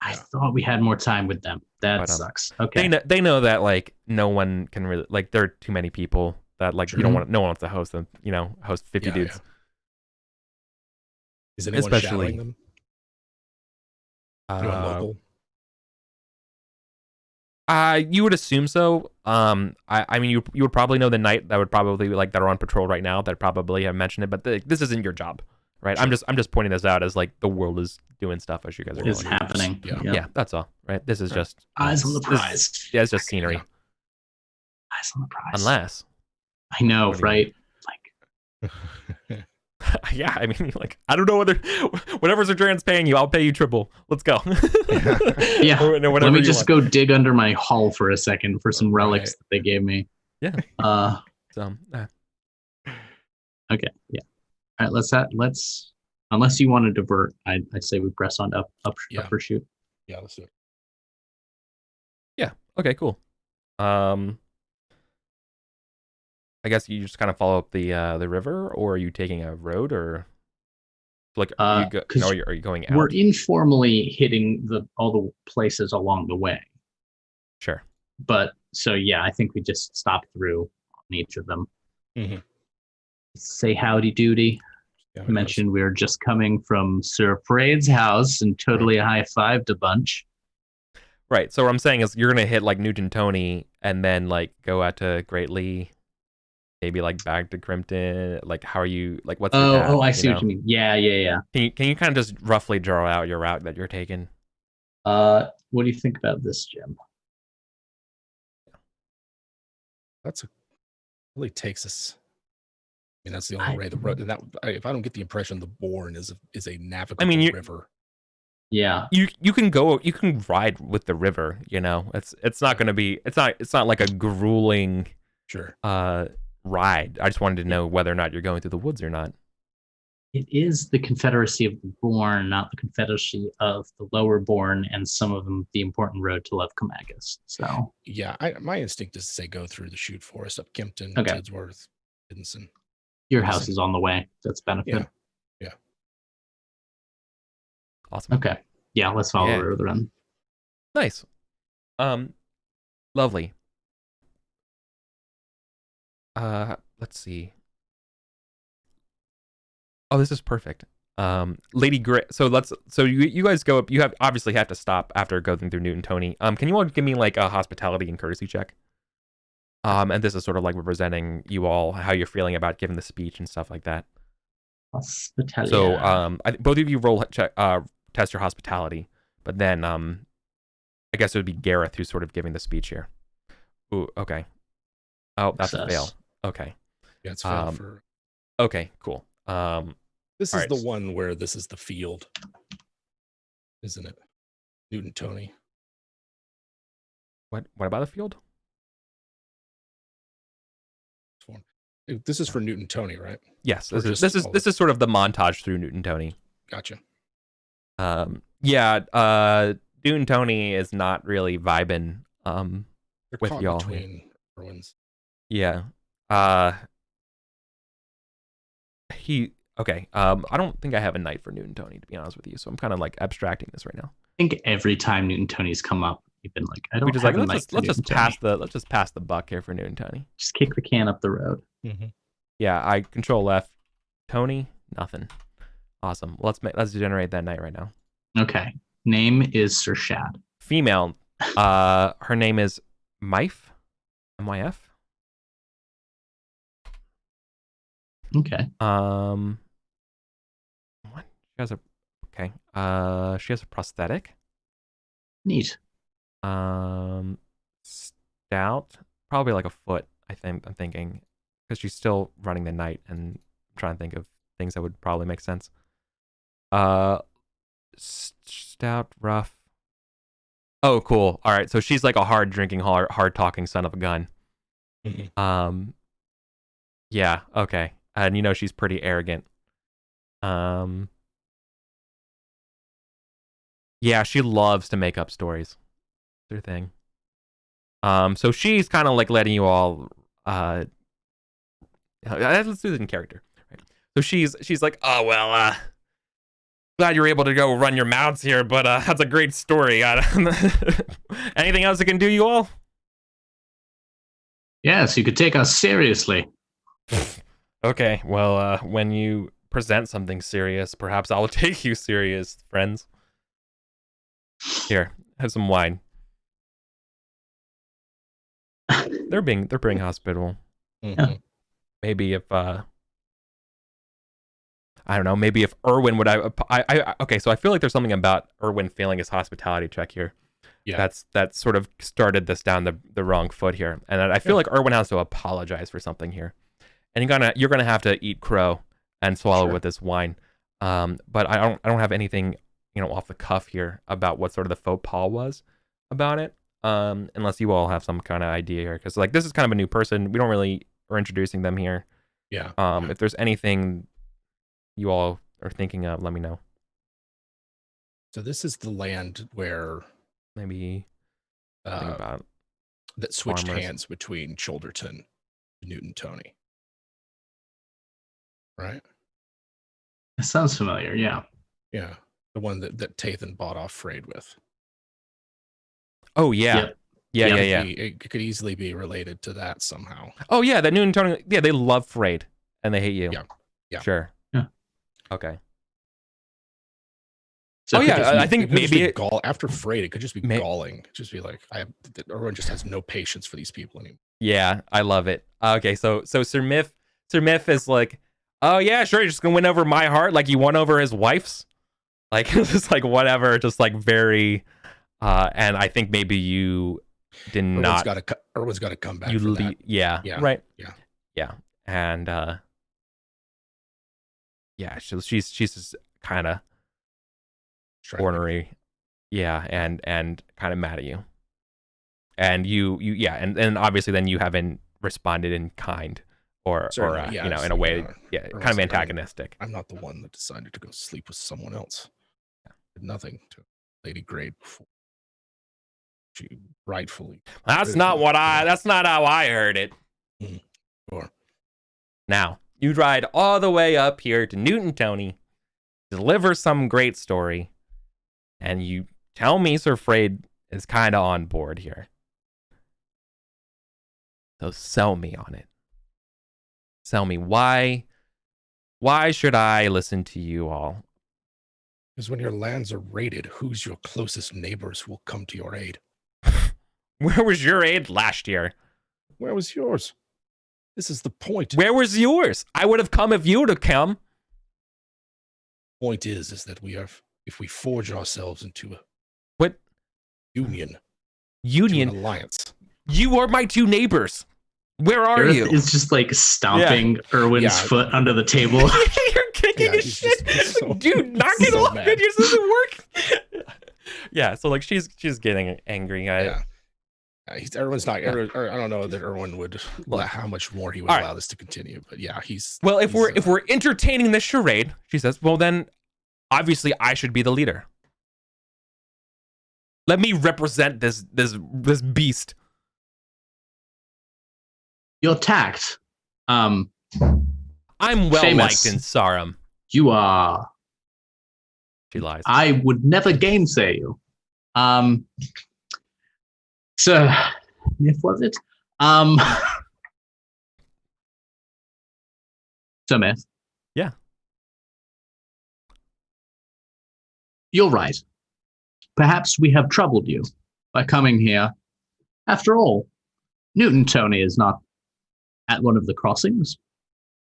I thought we had more time with them. That sucks. Okay. They know that like no one can really there are too many people that like you don't want no one wants to host them. Host 50 dudes. Yeah. Is anyone shadowing them? Anyone local? You would assume so. I mean, you would probably know the knight that would probably that are on patrol right now that probably have mentioned it, but this isn't your job, right? Sure. I'm just pointing this out as like the world is doing stuff as you guys are. It's happening. Yeah, that's all, right? This is just eyes on the prize. Yeah, it's just scenery. Eyes on the prize. Unless I know, right? Like. Yeah, I mean, I don't know whatever Sir Jaren's paying you, I'll pay you triple. Let's go. Yeah. Let me just go dig under my hull for a second for some relics that they gave me. Yeah. Okay. Yeah. All right. Let's. Unless you want to divert, I'd say we press on Uppershoot. Yeah. Let's do it. Yeah. Okay. Cool. I guess you just kind of follow up the river, or are you taking a road, or are you going out? We're informally hitting all the places along the way. Sure. But so yeah, I think we just stop through on each of them. Mm-hmm. Say howdy doody. Yeah, mentioned we were just coming from Sir Parade's house and totally high-fived a bunch. Right. So what I'm saying is you're gonna hit Nugent Tony and then go out to Great Lee. Maybe back to Crimpton. How are you? What's your path, I see what you mean. Yeah. Can you kind of just roughly draw out your route that you're taking? What do you think about this, Jim? Really takes us. I mean, that's the only way the road. And if I don't get the impression the Bourne is a navigable river. Yeah. You can ride with the river. It's not going to be. It's not like a grueling. Sure. Ride. I just wanted to know whether or not you're going through the woods or not. It is the Confederacy of the Bourne, not the Confederacy of the Lower Bourne, and some of them the important road to Lovecamagus. So yeah, my instinct is to say go through the Chute Forest up Kempton, Tidsworth, Edinson. Your house is on the way. That's benefit. Yeah. Awesome. Okay. Yeah, let's follow the road then. Nice. Lovely. Let's see. Oh, this is perfect. Lady Gray. So you guys go up. You obviously have to stop after going through Newton Tony. Can you all give me like a hospitality and courtesy check? And this is sort of like representing you all, how you're feeling about giving the speech and stuff like that. Hospitality. So both of you roll check, test your hospitality, but then I guess it would be Gareth who's sort of giving the speech here. Ooh, okay. Oh, that's a fail. Okay. Yeah, it's fail for. Okay, cool. This is the one where this is the field, isn't it? Newton Tony. What about the field? This is for Newton Tony, right? Yes, this is sort of the montage through Newton Tony. Gotcha. Newton Tony is not really vibing with y'all. Between Erwin's. Yeah. Okay. I don't think I have a night for Newton Tony, to be honest with you. So I'm kind of like abstracting this right now. I think every time Newton Tony's come up, you've been like, I don't have a night. Let's just pass the buck here for Newton Tony. Just kick the can up the road. Mm-hmm. Yeah, I control F. Tony, nothing. Awesome. Let's generate that night right now. Okay. Name is Sir Shad. Female. Her name is Myf. MYF. Okay. What? She has a prosthetic. Neat. Stout. Probably like a foot, I'm thinking. Because she's still running the night, and I'm trying to think of things that would probably make sense. Stout, rough. Oh, cool. All right, so she's like a hard drinking, hard talking son of a gun. Mm-hmm. Yeah. Okay. And she's pretty arrogant. Yeah, she loves to make up stories. That's her thing. So she's kind of like letting you all. Let's do this in character. Right? So she's like, oh well, glad you're able to go run your mouths here, but that's a great story. Anything else I can do, you all? Yes, you could take us seriously. Okay, well, when you present something serious, perhaps I'll take you serious, friends. Here, have some wine. They're being hospitable. Mm-hmm. Maybe if I don't know, maybe if Erwin would okay, so I feel like there's something about Erwin failing his hospitality check here. Yeah. That sort of started this down the wrong foot here. And I feel like Erwin has to apologize for something here. And you're gonna have to eat crow and swallow with this wine. But I don't have anything, off the cuff here about what sort of the faux pas was about it. Unless you all have some kind of idea here. Because like this is kind of a new person. We don't really are introducing them here. Yeah. If there's anything you all are thinking of, let me know. So this is the land where maybe about that switched farmers. Hands between Cholderton and Newton Tony. Right? That sounds familiar, yeah. Yeah. The one that Tathan bought off Frayed with. Oh yeah. Yep. Yeah. It could easily be related to that somehow. Oh yeah, that Newton Tony. Yeah, they love Frayed and they hate you. Yeah. Sure. Yeah. Okay. So I think maybe after Frayed, it could just be galling. Just be like, everyone just has no patience for these people anymore. Yeah, I love it. Okay, so Sir Miff is like, oh yeah, sure, you're just gonna win over my heart like you won over his wife's. Like just like whatever, just like very. And I think maybe you did not. Erwin's got to come back. Yeah. Right. Yeah. And yeah, she's just kind of ornery. Yeah, and kind of mad at you. And and obviously then you haven't responded in kind or in a way, kind of antagonistic. I'm not the one that decided to go sleep with someone else. Did nothing to Lady Grade before. She rightfully. That's not how I heard it. Sure. Now, you ride all the way up here to Newton Tony, deliver some great story, and you tell me Sir Frayed is kind of on board here. So sell me on it. Sell me why should I listen to you all? Because when your lands are raided, who's your closest neighbors who will come to your aid? Where was your aid last year? Where was yours? This is the point. Where was yours? I would have come if you would have come. Point is that if we forge ourselves into a union, an alliance. You are my two neighbors. Where are Gareth you? is just like stomping Erwin's foot under the table. You're kicking his shit. Dude, knock it off. Man. Yours doesn't work. Yeah, so like she's getting angry. Erwin's not. I don't know that Erwin would how much more he would allow this to continue. But yeah, Well, if we're entertaining this charade, she says, well then obviously I should be the leader. Let me represent this beast. Your tact. I'm well liked in Sarum. You are. She lies. I would never gainsay you. So, if was it? So, Myth. Yeah. You're right. Perhaps we have troubled you by coming here. After all, Newton Tony is not at one of the crossings.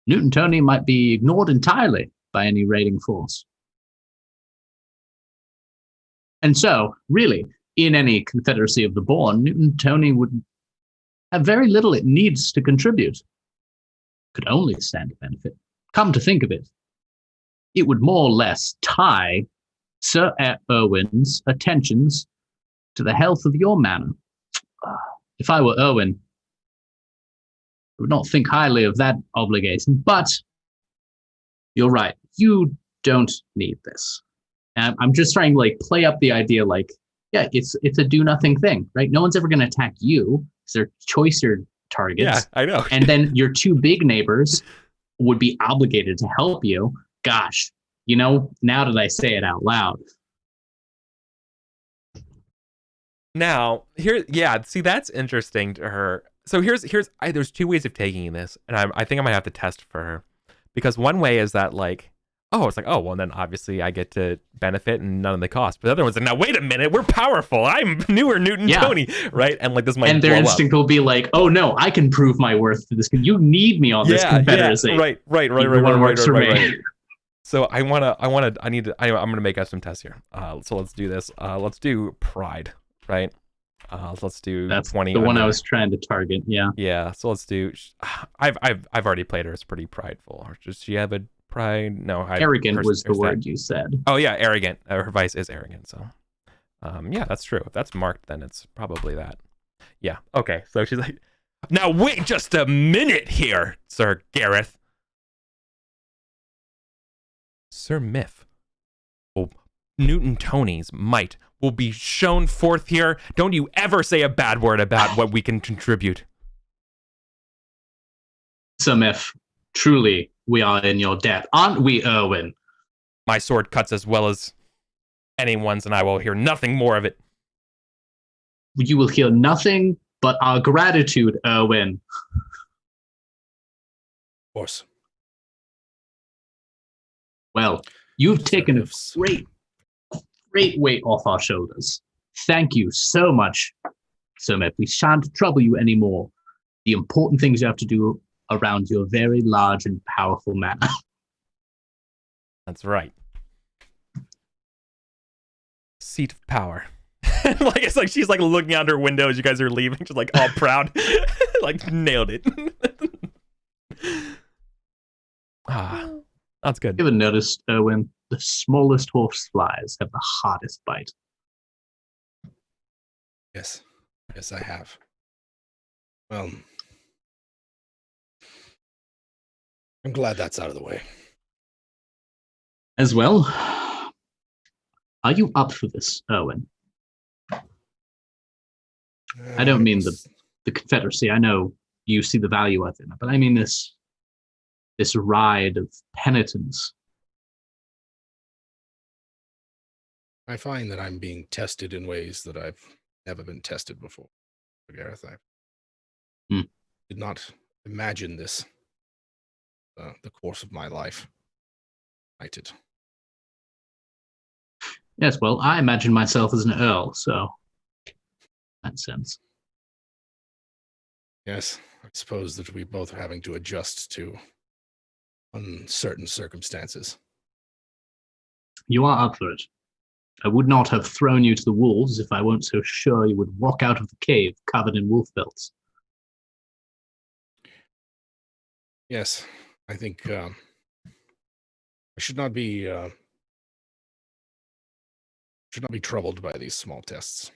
Newton Tony might be ignored entirely by any raiding force. And so, really, in any Confederacy of the Born, Newton Tony would have very little it needs to contribute. Could only stand to benefit. Come to think of it, it would more or less tie Sir Erwin's attentions to the health of your manor. If I were Erwin, I would not think highly of that obligation, but you're right. You don't need this. And I'm just trying to like play up the idea like, yeah, it's a do nothing thing, right? No one's ever going to attack you. They're choicer targets. Yeah, I know. And then your two big neighbors would be obligated to help you. Gosh, now that I say it out loud. Now, see, that's interesting to her. So there's two ways of taking this, and I think I might have to test for her. Because one way is that like, well then obviously I get to benefit and none of the cost. But the other one's like, now wait a minute, we're powerful. I'm newer Newton Tony, right? And like this might. And their instinct will be like, oh no, I can prove my worth to this. You need me on this Confederacy. Yeah, right. So I'm gonna make us some tests here. So let's do this. Let's do pride, right? Let's do that's 20. The one I was trying to target. Yeah. Yeah. So let's do. I've already played her as pretty prideful. Or does she have a pride? No. Arrogant was the word you said. Oh yeah, arrogant. Her vice is arrogant. So, yeah, that's true. If that's marked, then it's probably that. Yeah. Okay. So she's like, now wait just a minute here, Sir Gareth. Sir Myth. Oh, Newton Tony's might will be shown forth here. Don't you ever say a bad word about what we can contribute. Sir Myth, truly, we are in your debt. Aren't we, Erwin? My sword cuts as well as anyone's, and I will hear nothing more of it. You will hear nothing but our gratitude, Erwin. Of course. Well, you've taken a great weight off our shoulders. Thank you so much, Sir Myth. We shan't trouble you anymore. The important things you have to do around your very large and powerful manor. That's right. Seat of power. Like it's like she's like looking out her window as you guys are leaving, just like all proud. Like nailed it. That's good. You ever noticed, Erwin, the smallest horseflies have the hardest bite? Yes, I have. Well, I'm glad that's out of the way. As well, are you up for this, Erwin? I don't mean the Confederacy. I know you see the value of it, but I mean this ride of penitence. I find that I'm being tested in ways that I've never been tested before, Gareth. I did not imagine this, the course of my life. I did. Yes, well, I imagine myself as an earl, so that sense. Yes, I suppose that we both are having to adjust to uncertain circumstances. You are up for it. I would not have thrown you to the wolves if I weren't so sure you would walk out of the cave covered in wolf pelts. Yes, I think I should not be troubled by these small tests.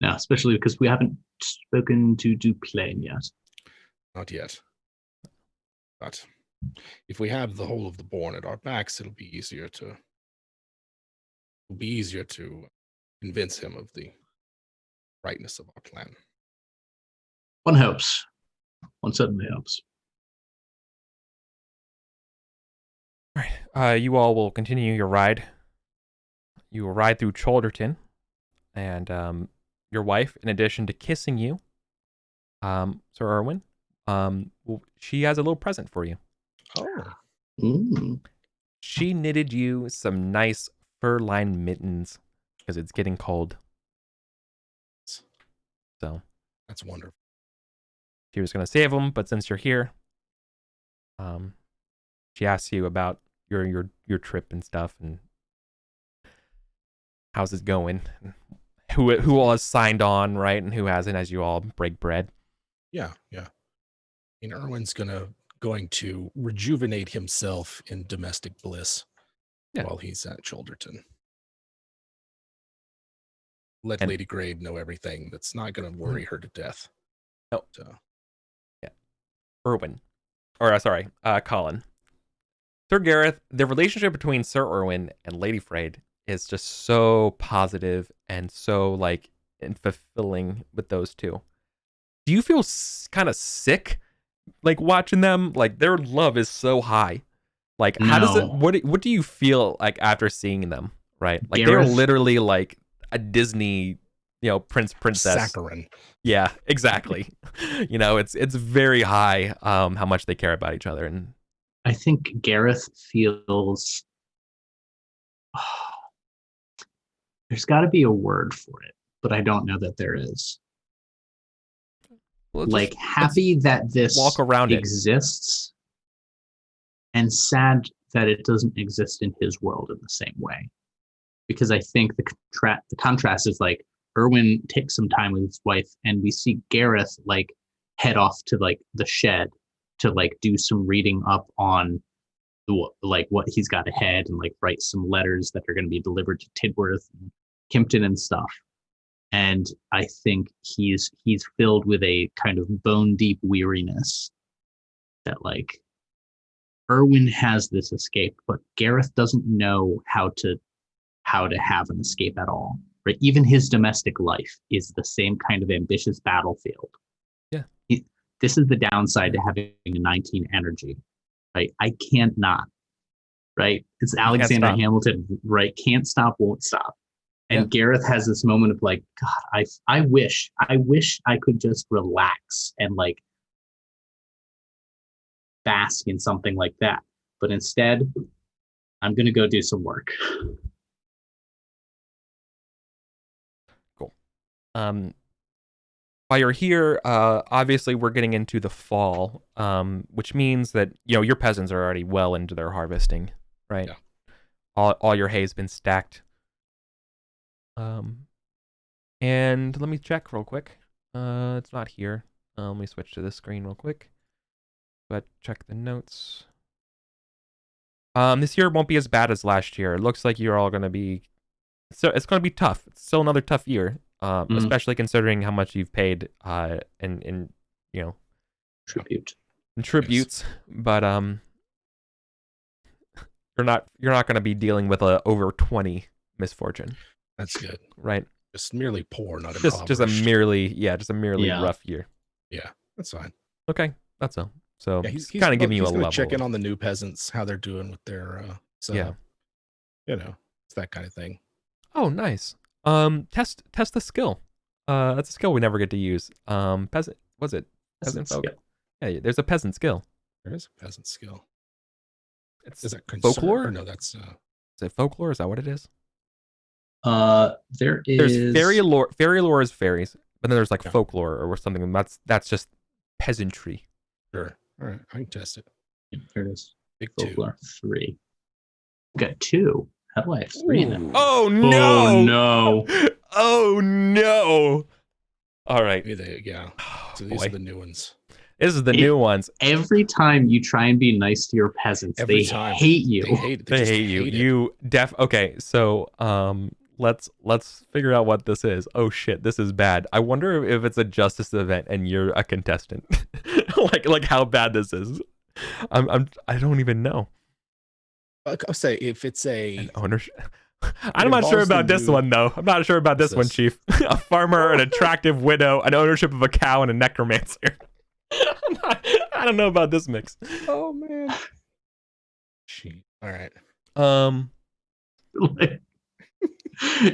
Now, especially because we haven't spoken to Duplain yet. Not yet. But if we have the whole of the Bourne at our backs, it'll be easier to convince him of the rightness of our plan. One hopes. One certainly hopes. All right. You all will continue your ride. You will ride through Cholderton, and your wife, in addition to kissing you, Sir Erwin, she has a little present for you. Oh. Mm. She knitted you some nice fur-lined mittens because it's getting cold. So that's wonderful. She was going to save them, but since you're here, she asks you about your trip and stuff, and how's it going, and who all has signed on, right, and who hasn't, as you all break bread. Yeah. Erwin's going to rejuvenate himself in domestic bliss while he's at Cholderton. Let Lady Grade know everything that's not going to worry her to death. Oh. Yeah. Erwin. Or, sorry, Colin. Sir Gareth, the relationship between Sir Erwin and Lady Freyde is just so positive and so, like, and fulfilling with those two. Do you feel kind of sick, like, watching them? Like, their love is so high. Like, how does it, what do you feel like after seeing them, right? Like, Gareth, they're literally like a Disney, princess. Saccharin. Yeah, exactly. It's very high, how much they care about each other. And I think Gareth feels, there's got to be a word for it, but I don't know that there is. Well, like, happy that this walk around exists and sad that it doesn't exist in his world in the same way. Because I think the contrast is like Erwin takes some time with his wife, and we see Gareth like head off to like the shed to like do some reading up on like what he's got ahead, and like write some letters that are going to be delivered to Tidworth and Kimpton and stuff. And I think he's filled with a kind of bone deep weariness that like Erwin has this escape, but Gareth doesn't know how to have an escape at all. Right? Even his domestic life is the same kind of ambitious battlefield. Yeah. This is the downside to having a 19 energy. Right? I can't not. Right? It's Alexander Hamilton, right? Can't stop, won't stop. And Gareth has this moment of like, God, I wish I could just relax and like bask in something like that. But instead, I'm going to go do some work. Cool. While you're here, obviously we're getting into the fall, which means that, your peasants are already well into their harvesting, right? Yeah. All your hay's been stacked. And let me check real quick. It's not here. Let me switch to this screen real quick. But check the notes. This year won't be as bad as last year. It looks like you're all gonna be. So it's gonna be tough. It's still another tough year. Especially considering how much you've paid. In tribute. In tributes, yes. But you're not gonna be dealing with a over 20 misfortune. That's good. Right. Just merely poor, not just a merely rough year. Yeah, that's fine. Okay, that's all. So he's kind of giving you a level. Check in on the new peasants, how they're doing with their it's that kind of thing. Oh, nice. Test the skill. That's a skill we never get to use. Peasant folk? Skill. Yeah, there's a peasant skill. There is a peasant skill. Is that folklore? Or no, that's is it folklore? Is that what it is? There is... There's fairy lore. Fairy lore is fairies, but then there's like folklore or something. And that's just peasantry. Sure. All right, I can test it. There it is. Big Folklore 3. Got 2. How do I have 3 now? Oh no! Oh no! Oh no! All right. Yeah. So these are the new ones. This is the new ones. Every time you try and be nice to your peasants, they hate you. They hate you. Okay, so let's figure out what this is. Oh shit, this is bad. I wonder if it's a justice event and you're a contestant. like how bad this is. I don't even know. I'll say if it's an ownership. I'm not sure about this one though. I'm not sure about this one, Chief. A farmer, an attractive widow, an ownership of a cow, and a necromancer. I don't know about this mix. Oh man. All right.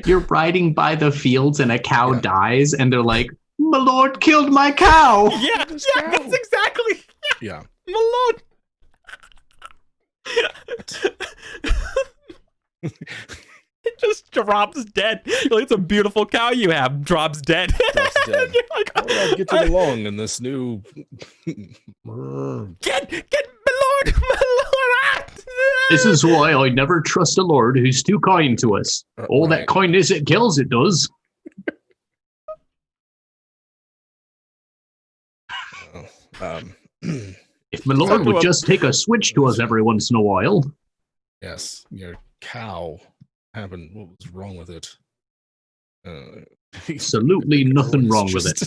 You're riding by the fields and a cow dies, and they're like, "My lord killed my cow." Yeah, that's exactly. Yeah. My lord. It just drops dead. You're like, it's a beautiful cow you have. Drops dead. Drops dead. You're like, I'll get to belong in this new. Get my lord, ah! This is why I never trust a lord who's too kind to us. All that kindness it kills, it does. If my lord would just take a switch to us every once in a while. Yes, your cow happened. What was wrong with it? Absolutely nothing wrong with it.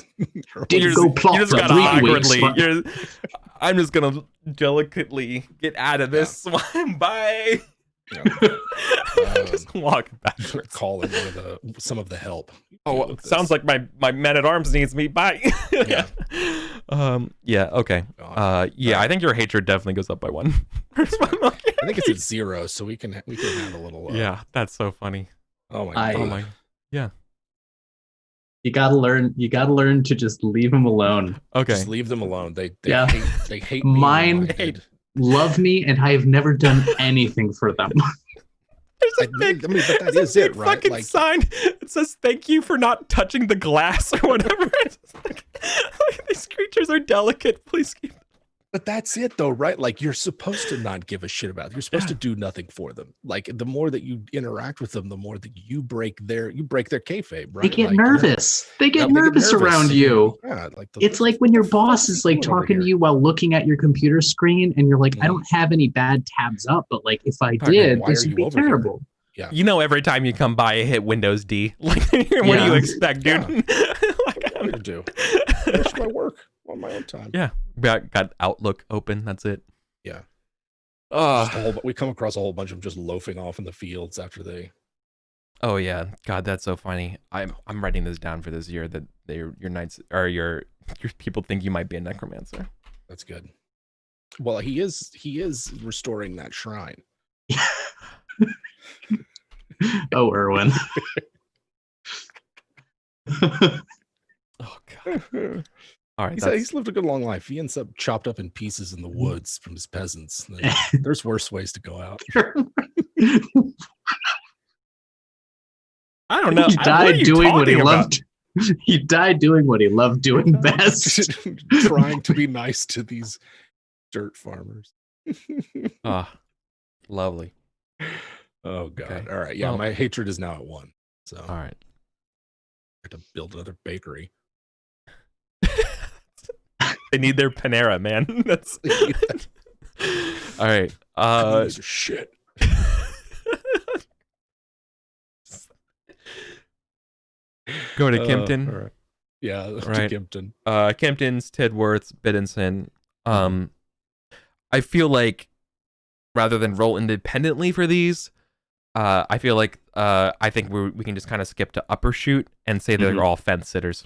Didn't go plot for 3 weeks. I'm just gonna delicately get out of this one. Bye. Just walk backwards. Call in some of the help. Oh, sounds like my man at arms needs me. Bye. Yeah. Okay. I think your hatred definitely goes up by 1. I think it's at 0, so we can have a little. Yeah, that's so funny. Oh my god. Yeah. You gotta learn to just leave them alone. Okay. Just leave them alone. They hate me. Mine love me, and I have never done anything for them. There's a big, but that is it, right? Fucking sign. It says, "Thank you for not touching the glass," or whatever. These creatures are delicate. Please keep. But that's it, though, right? Like, you're supposed to not give a shit about them. You're supposed to do nothing for them. Like, the more that you interact with them, the more that you break their kayfabe, right? They get nervous. They get nervous around you. Yeah, it's like when your boss is like talking to you while looking at your computer screen, and you're like, "I don't have any bad tabs up, but like if I did, this would be terrible." Yeah. You know, every time you come by, I hit Windows D. Like, what do you expect, dude? I do. Finish my work on my own time. Yeah, got Outlook open. That's it. Yeah. We come across a whole bunch of them just loafing off in the fields after they. Oh yeah, God, that's so funny. I'm writing this down for this year that your knights or your people think you might be a necromancer. That's good. Well, he is restoring that shrine. Oh, Erwin. Oh God. All right, he's lived a good long life. He ends up chopped up in pieces in the woods from his peasants. There's worse ways to go out. I don't know. He died doing what he loved. He died doing what he loved doing best. Trying to be nice to these dirt farmers. Lovely. Oh God. Okay. All right. Yeah, my hatred is now at 1. So all right. I have to build another bakery. They need their Panera, man. That's all right. These are shit. Go to Kimpton. Right. Yeah, right. To Kimpton. Kimpton's, Tidworth's, Biddinson. I feel like rather than roll independently for these, I feel like I think we can just kind of skip to Uppershoot and say they're all fence sitters.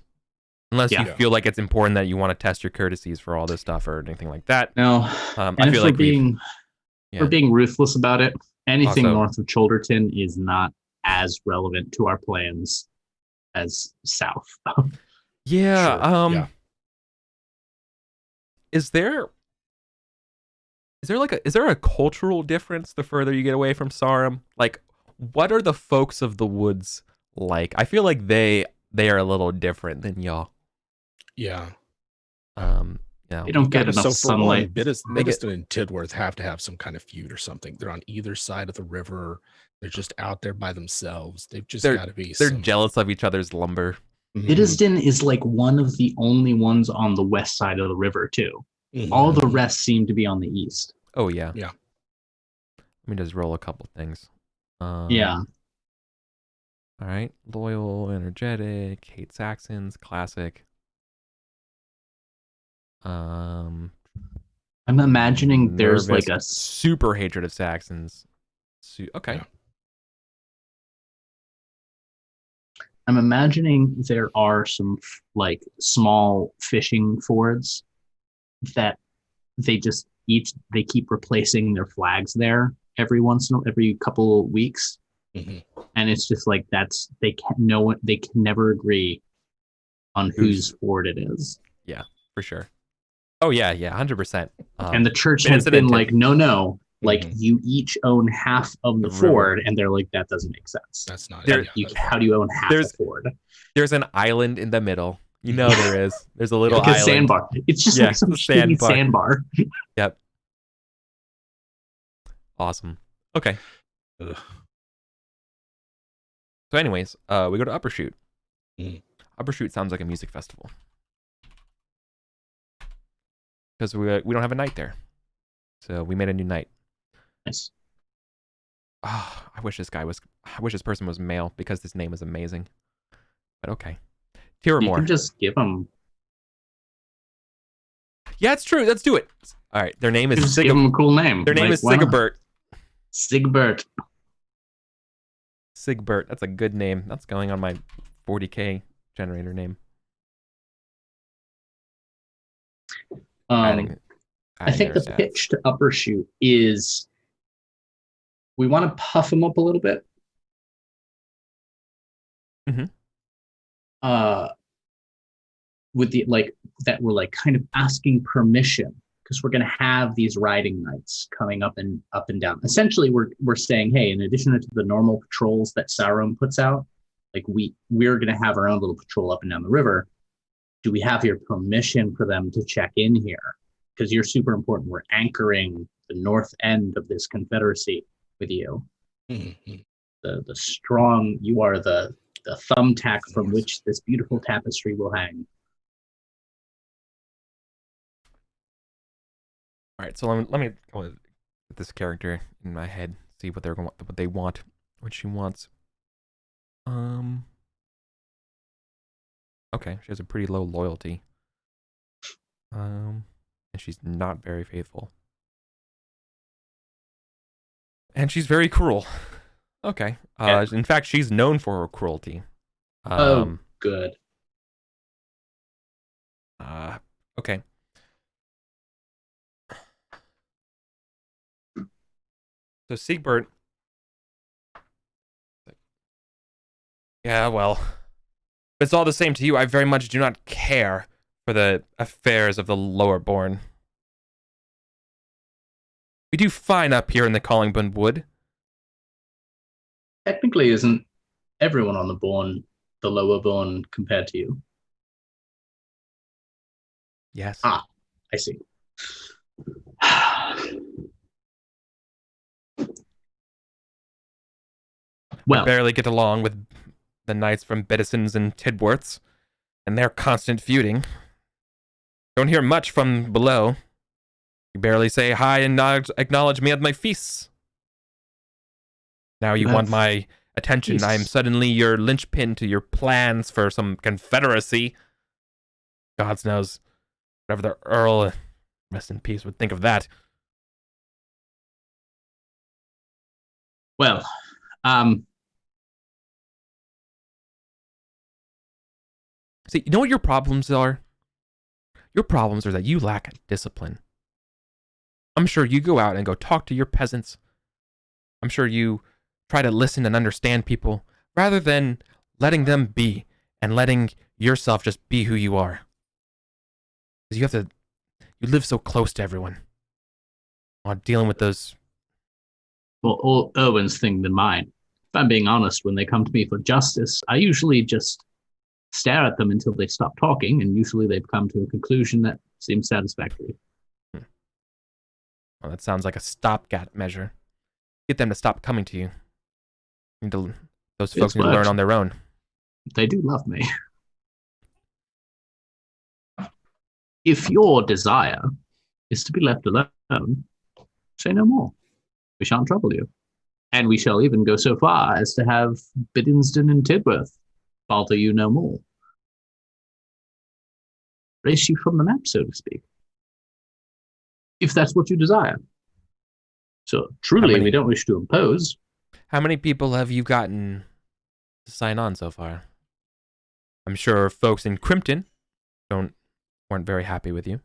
Unless you feel like it's important that you want to test your courtesies for all this stuff or anything like that. No. I feel like we're being ruthless about it. Anything north of Cholderton is not as relevant to our plans as south. Yeah. Sure. Is there a cultural difference the further you get away from Sarum? Like, what are the folks of the woods like? I feel like they are a little different than y'all. Yeah. They don't get enough sunlight. Biddiston and Tidworth have to have some kind of feud or something. They're on either side of the river. They're just out there by themselves. They've just got to be. They're jealous of each other's lumber. Biddiston is like one of the only ones on the west side of the river too. All the rest seem to be on the east. Oh yeah. Yeah. Let me just roll a couple things. Yeah. All right. Loyal, energetic, hate Saxons, classic. I'm imagining there's nervous, like a super hatred of Saxons. Okay. Yeah. I'm imagining there are some like small fishing fords that they keep replacing their flags there every couple of weeks. And it's just like they can never agree on whose ford it is. Yeah, for sure. Oh yeah, 100%. And the church has been like, no, like you each own half of the ford, and they're like, that doesn't make sense. That's not. How do you own half a ford? There's an island in the middle. You know there is. There's a little island. A sandbar. It's just like some shitty sandbar. Yep. Awesome. Okay. Ugh. So anyways, we go to Uppershoot. Uppershoot sounds like a music festival. Because we don't have a night there. So we made a new night. Nice. Oh, I wish this person was male because this name is amazing. But okay. Tiramore. You can just give them. Yeah, it's true. Let's do it. All right. Their name is Just give them a cool name. Their name is Sigbert. Sigbert. Sigbert. That's a good name. That's going on my 40K generator name. I think the pitch to Uppershoot is we want to puff them up a little bit. With the that we're kind of asking permission because we're going to have these riding nights coming up and down. Essentially, we're saying, hey, in addition to the normal patrols that Sauron puts out, we're going to have our own little patrol up and down the river. Do we have your permission for them to check in here? Because you're super important. We're anchoring the north end of this confederacy with you. The strong, you are the thumbtack from which this beautiful tapestry will hang. All right, so let me go with this character in my head, see what they want, what she wants. Okay, she has a pretty low loyalty. And she's not very faithful. And she's very cruel. Okay. In fact, she's known for her cruelty. Good. Okay. So Sigbert. Yeah, well, it's all the same to you. I very much do not care for the affairs of the lower born. We do fine up here in the Collingbourne Wood. Technically, isn't everyone on the lower born compared to you? Yes. I see. Well, I barely get along with the knights from Biddisons and Tidworths, and their constant feuding. Don't hear much from below. You barely say hi and acknowledge me at my feasts. Now you want my attention. Feasts. I am suddenly your linchpin to your plans for some confederacy. God knows, whatever the Earl, rest in peace, would think of that. Well, see, you know what your problems are? Your problems are that you lack discipline. I'm sure you go out and go talk to your peasants. I'm sure you try to listen and understand people rather than letting them be and letting yourself just be who you are. Because you live so close to everyone. While dealing with those. Well, all Erwin's thing than mine. I'm being honest, when they come to me for justice, I usually just stare at them until they stop talking, and usually they've come to a conclusion that seems satisfactory. Well, that sounds like a stopgap measure. Get them to stop coming to you. Those folks need to learn on their own. They do love me. If your desire is to be left alone, say no more. We shan't trouble you. And we shall even go so far as to have Biddingston and Tidworth bother you no more. Erase you from the map, so to speak. If that's what you desire. So truly, we don't wish to impose. How many people have you gotten to sign on so far? I'm sure folks in Crimpton weren't very happy with you.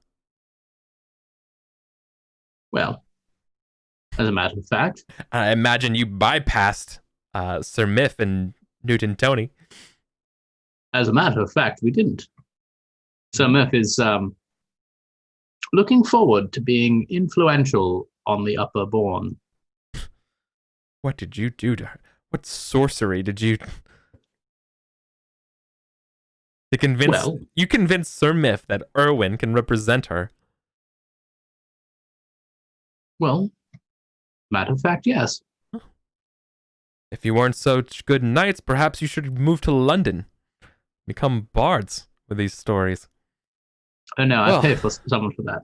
Well, as a matter of fact, I imagine you bypassed Sir Myth and Newton Tony. As a matter of fact, we didn't. Sir Myth is looking forward to being influential on the Upper Bourne. What did you do to her? What sorcery did you to convince? Well, you convinced Sir Myth that Erwin can represent her. Well, matter of fact, yes. If you weren't such good knights, perhaps you should move to London, become bards with these stories. Oh no, I pay for someone for that.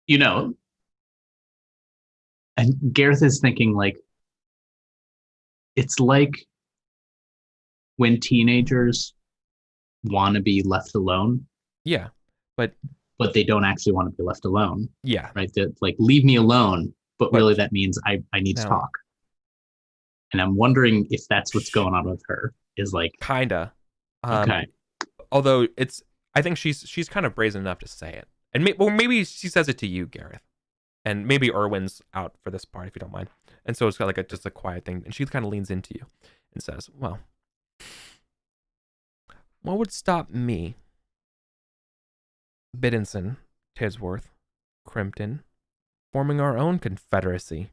You know, and Gareth is thinking like, it's like when teenagers want to be left alone. Yeah, but they don't actually want to be left alone. Yeah, right. That like, leave me alone, but really that means I need to talk. And I'm wondering if that's what's going on with her. Is like kinda. Okay. Although I think she's kind of brazen enough to say it, and maybe she says it to you, Gareth, and maybe Erwin's out for this part if you don't mind, and so it's got like just a quiet thing, and she kind of leans into you and says, "Well, what would stop me, Biddenson, Tisworth, Crimpton, forming our own confederacy?"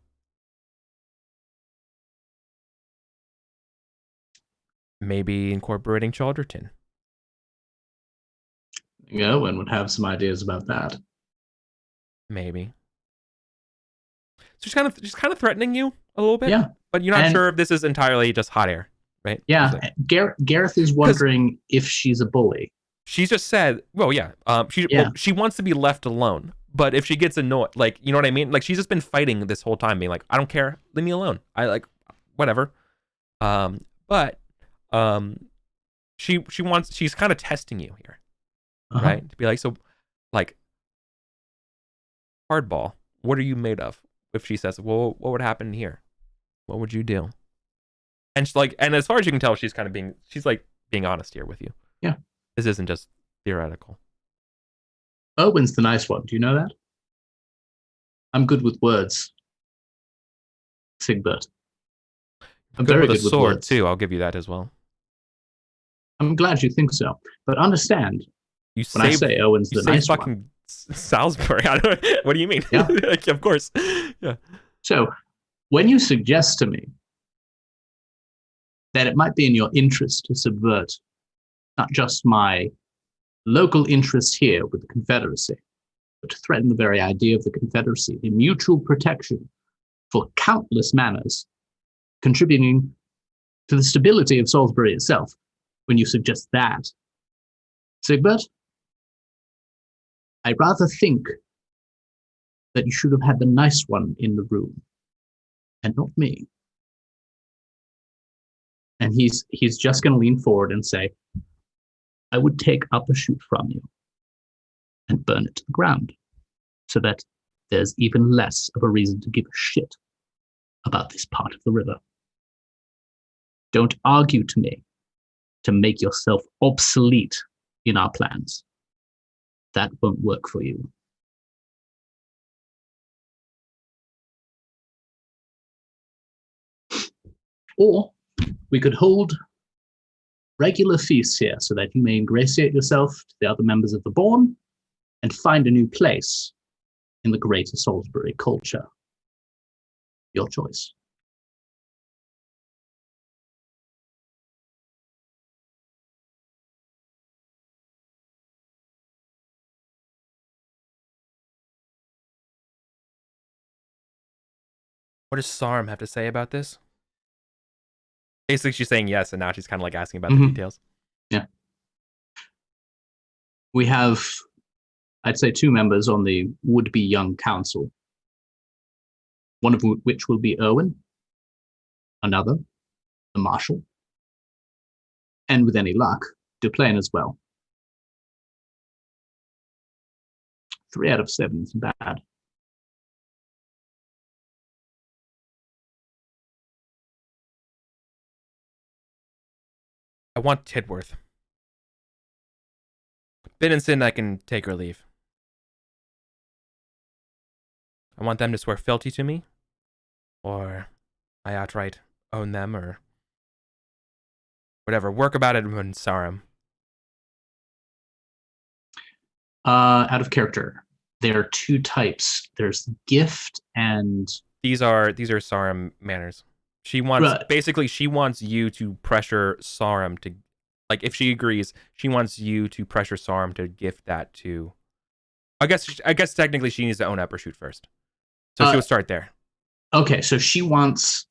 Maybe incorporating Chalderton. Owen would have some ideas about that. Maybe. So she's kind of threatening you a little bit. Yeah. But you're not sure if this is entirely just hot air, right? Yeah. Gareth is wondering if she's a bully. She's just said, well, yeah. She wants to be left alone. But if she gets annoyed, like, you know what I mean? Like, she's just been fighting this whole time, being like, I don't care, leave me alone. I like, whatever. She's kind of testing you here, right? To be like, so, like, hardball, what are you made of? If she says, well, what would happen here? What would you do? And she's like, and as far as you can tell, she's being honest here with you. Yeah. This isn't just theoretical. Owen's the nice one. Do you know that? I'm good with words. Sigbert. I'm very good with sword words too. I'll give you that as well. I'm glad you think so, but understand when I say Owen's the nice fucking one. Salisbury. What do you mean? Yeah. Like, of course. Yeah. So when you suggest to me that it might be in your interest to subvert not just my local interest here with the Confederacy, but to threaten the very idea of the Confederacy, the mutual protection for countless manors, contributing to the stability of Salisbury itself, when you suggest that, Sigbert, I rather think that you should have had the nice one in the room, and not me. And he's just going to lean forward and say, I would take up a shoot from you and burn it to the ground, so that there's even less of a reason to give a shit about this part of the river. Don't argue to me to make yourself obsolete in our plans. That won't work for you. Or we could hold regular feasts here so that you may ingratiate yourself to the other members of the Bourne and find a new place in the greater Salisbury culture. Your choice. What does Sarm have to say about this? Basically, she's saying yes, and now she's kind of like asking about the details. Yeah. We have, I'd say, 2 members on the would-be young council. One of which will be Erwin, another, the Marshal, and with any luck, Duplain as well. 3 out of 7 is bad. I want Tidworth. Binnenson, I can take or leave. I want them to swear fealty to me, or I outright own them, or whatever. Work about it when Sarum. Out of character, there are 2 types. There's gift and these are Sarum manners. She wants basically she wants you to pressure Sarum to, like, if she agrees, she wants you to pressure Sarum to gift that to. I guess technically she needs to own upper shoot first, so she'll start there. Okay, so she wants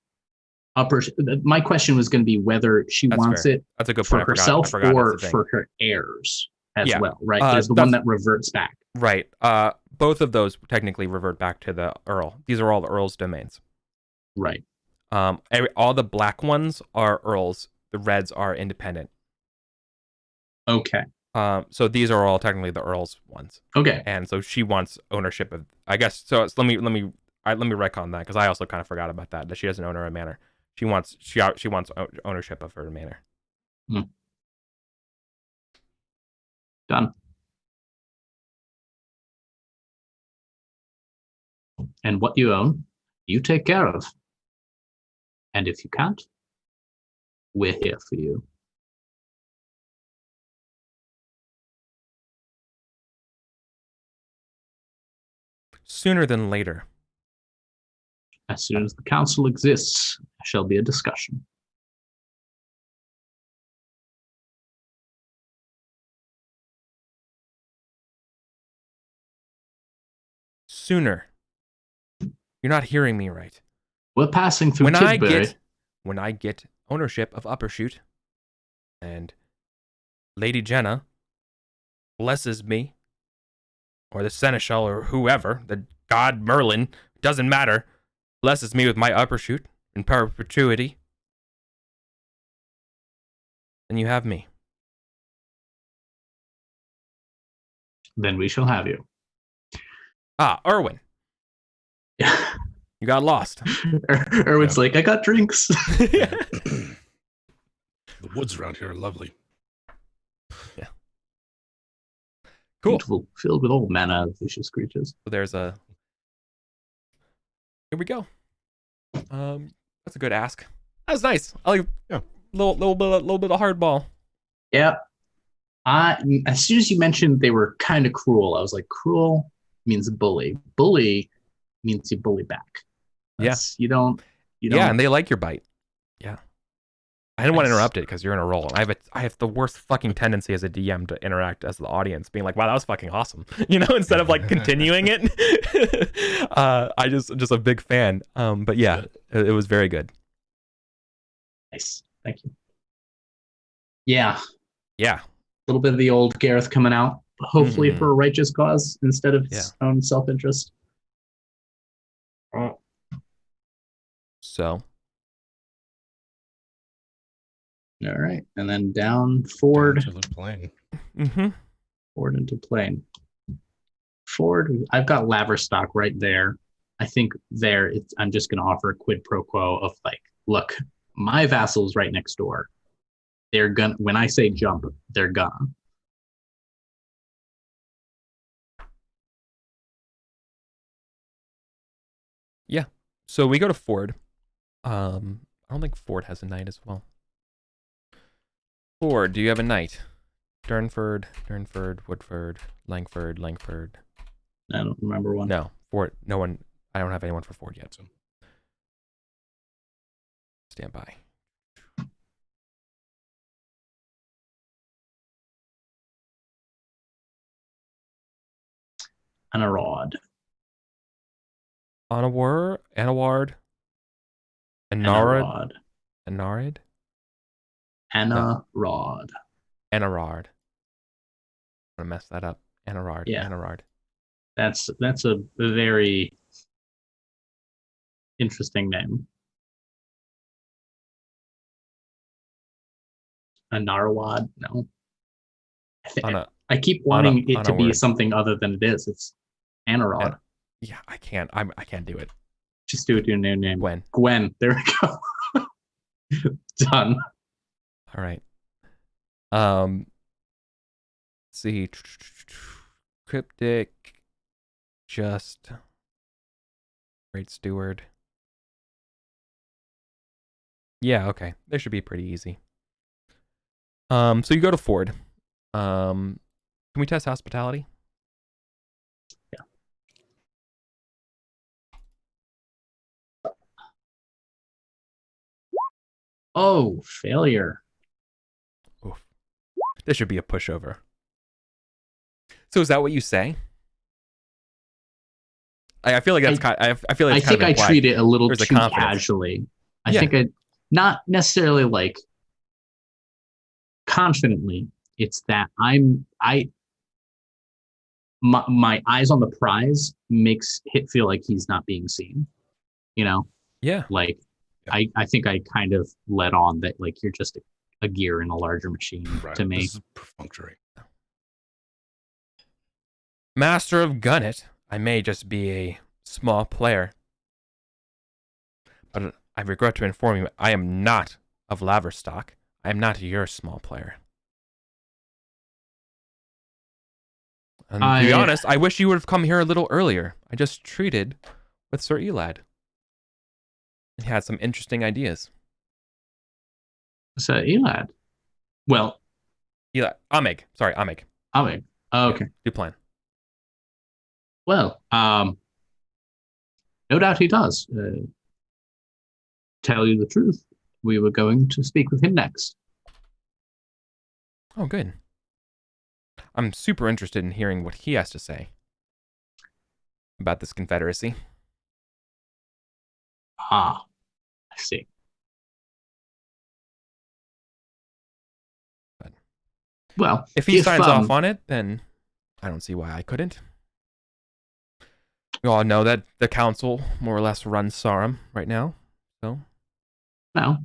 upper. My question was going to be whether she wants it. That's a good for point. herself or for her heirs as well, right? There's the one that reverts back. Right. Both of those technically revert back to the Earl. These are all the Earl's domains. Right. All the black ones are Earls. The reds are independent. Okay. So these are all technically the Earl's ones. Okay. And so she wants ownership of. I guess so. Let me retcon that because I also kind of forgot about that she doesn't own her manor. She wants ownership of her manor. Done. And what you own, you take care of. And if you can't, we're here for you. Sooner than later. As soon as the council exists, there shall be a discussion. Sooner. You're not hearing me right. We're passing through Tidbury. When I get ownership of Uppershoot, and Lady Jenna blesses me, or the Seneschal, or whoever, the god Merlin, doesn't matter, blesses me with my Uppershoot in perpetuity, then you have me. Then we shall have you. Erwin. Yeah. You got lost. Erwin's like, I got drinks. The woods around here are lovely. Yeah. Cool. Beautiful, filled with all manner of vicious creatures. So there's a. Here we go. That's a good ask. That was nice. I like little bit of hardball. Yeah. As soon as you mentioned they were kind of cruel, I was like, cruel means bully. Bully means you bully back. Yes. You don't. Yeah, and they like your bite. Yeah. I didn't want to interrupt it because you're in a role, and I have the worst fucking tendency as a DM to interact as the audience, being like, "Wow, that was fucking awesome," instead of like continuing it. I just a big fan. But yeah, it was very good. Nice, thank you. Yeah. A little bit of the old Gareth coming out, hopefully for a righteous cause instead of his own self-interest. So. All right, and then down Ford. Down to the plane. Ford into plane. Ford, I've got Laverstock right there. I think I'm just going to offer a quid pro quo of like, look, my vassal's right next door. They're gonna, when I say jump, they're gonna. Yeah. So we go to Ford. I don't think Ford has a knight as well. Ford, do you have a knight? Durnford, Woodford, Langford. I don't remember one. No, Ford. No one. I don't have anyone for Ford yet. So. Stand by. Anarod. Anaward. Anarid. Anarod. Anarad. Anarod. Anarard. I'm gonna mess that up. Anarard. Yeah. Anarard. That's a very interesting name. Anarwad? No. I keep wanting it to be something other than it is. It's Anarod. Yeah, I can't do it. Just do it your new name. Gwen. There we go. Done. All right. Let's see. Cryptic. Just. Great Steward. Yeah, okay. They should be pretty easy. So you go to Ford. Can we test hospitality? Yeah. Oh, failure. Oof. This should be a pushover. So is that what you say? I feel like that's I feel like I think I treat it a little too casually. I think I not necessarily like confidently. It's that my eyes on the prize makes it feel like he's not being seen. You know? Yeah. Like I think I kind of let on that like you're just a gear in a larger machine to me. This is perfunctory. Master of Gunnet, I may just be a small player, but I regret to inform you, I am not of Laverstock. I am not your small player. And to be honest, I wish you would have come here a little earlier. I just treated with Sir Elad. He had some interesting ideas. Sir Elad? Well... Elad. Ameg. Sorry, Ameg. Ameg. Oh, okay. Yeah, Duplan. Well, no doubt he does. Tell you the truth, we were going to speak with him next. Oh, good. I'm super interested in hearing what he has to say about this confederacy. Ah, I see. But, well, if he signs off on it, then I don't see why I couldn't. We all know that the council more or less runs Sarum right now, so. Now,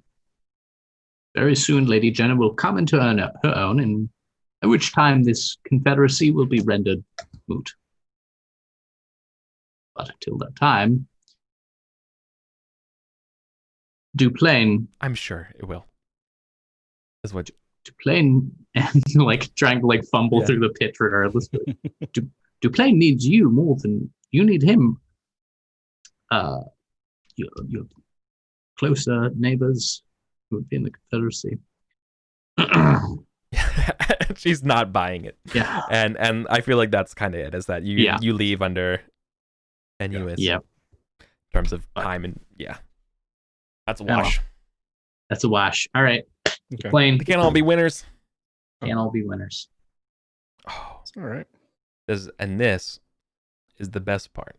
very soon Lady Jenna will come into her own, and at which time this confederacy will be rendered moot. But until that time, Duplain... I'm sure it will. Is what Duplain, and like trying to like fumble through the pitch regardless. Duplain needs you more than you need him. Your closer neighbors who would be in the confederacy. She's not buying it. Yeah. And I feel like that's kind of it, is that you leave under NUS. Yeah. In terms of time and that's a wash. That's a wash. All right. Okay. Plain. They can't all be winners. Can't all be winners. Oh, all right. And this is the best part.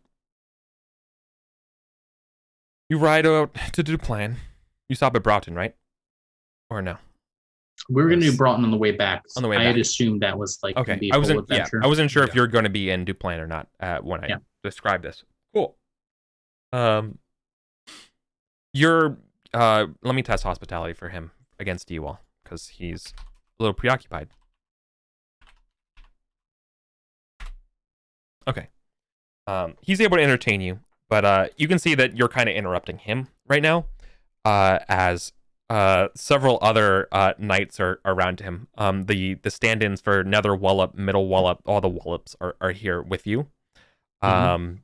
You ride out to Duplan. You stop at Broughton, right? Or no? We were going to do Broughton on the way back. On the way back. I had assumed that was like okay. I wasn't sure if you're going to be in Duplan or not when I describe this. Cool. You're let me test hospitality for him against Ewall because he's a little preoccupied. Okay. He's able to entertain you, but you can see that you're kind of interrupting him right now, as several other knights are around him. The stand-ins for Nether Wallop, Middle Wallop, all the Wallops are here with you. And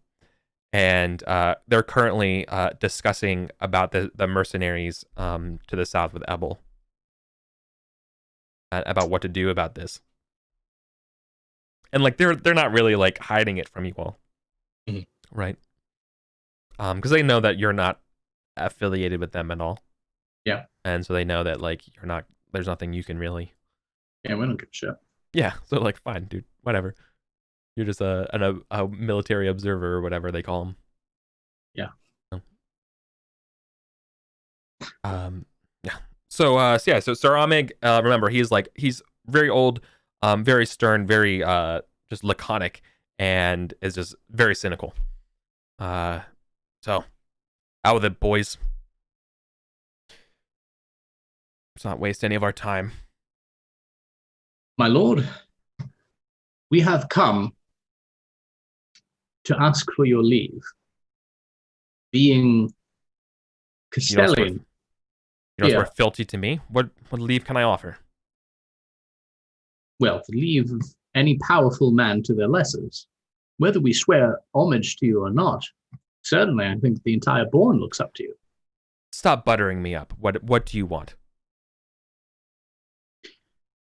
they're currently discussing about the mercenaries to the south with Ebel. about what to do about this. And like they're not really like hiding it from you all, right? Because they know that you're not affiliated with them at all. Yeah. And so they know that like you're not. There's nothing you can really. Yeah, we don't give a shit. Yeah. So like, fine, dude. Whatever. You're just a military observer or whatever they call them. Yeah. Yeah. So Sir Amig, remember he's very old, very stern, very just laconic, and is just very cynical. So out with it, boys. Let's not waste any of our time. My lord, we have come to ask for your leave. Being Castellian. You know what's filthy to me? What leave can I offer? Well, the leave of any powerful man to their lessers. Whether we swear homage to you or not, certainly I think the entire Bourne looks up to you. Stop buttering me up. What do you want?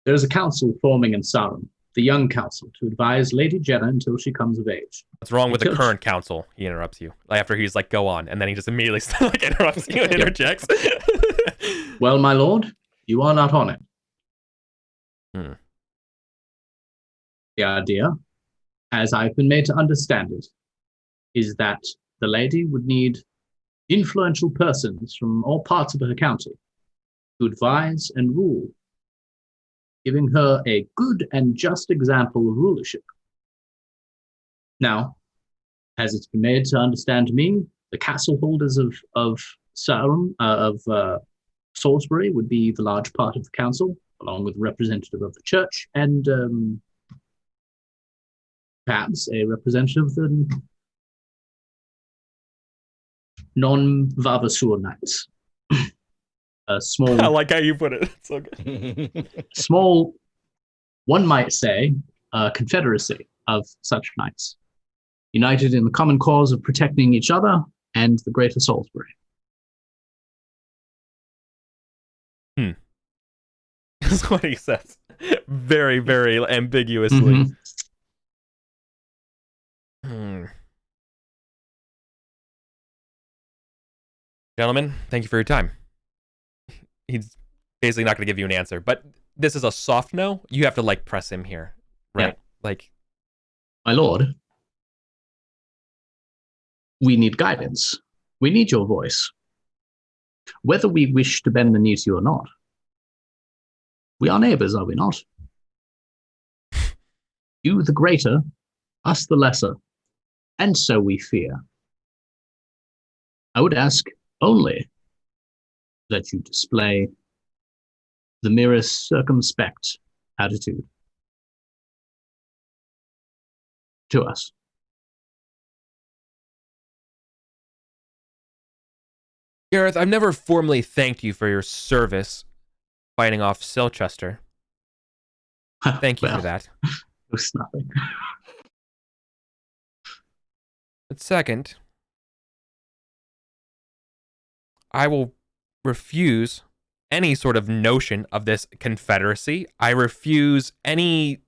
There is a council forming in Sarum, the young council, to advise Lady Jenna until she comes of age. What's wrong with the current council? He interrupts you. After he's like, go on, and then he just immediately interrupts you and interjects. Well, my lord, you are not on it. The idea, as I've been made to understand it, is that the lady would need influential persons from all parts of her county to advise and rule, giving her a good and just example of rulership. Now, as it's been made to understand to me, the castle holders of Sarum, Salisbury would be the large part of the council, along with a representative of the church and perhaps a representative of the non-Vavasur Knights. A small... I like how you put it. It's so good. Small, one might say, confederacy of such knights, united in the common cause of protecting each other and the greater Salisbury. That's what he says. Very, very ambiguously. Gentlemen, thank you for your time. He's basically not going to give you an answer, but this is a soft no. You have to like press him here, right? Yeah. Like, my lord, we need guidance. We need your voice. Whether we wish to bend the knee to you or not. We are neighbors, are we not? You the greater, us the lesser, and so we fear. I would ask only that you display the merest circumspect attitude to us. Gareth, I've never formally thanked you for your service fighting off Silchester. Thank you for that. It was nothing. But second, I will refuse any sort of notion of this confederacy. I refuse any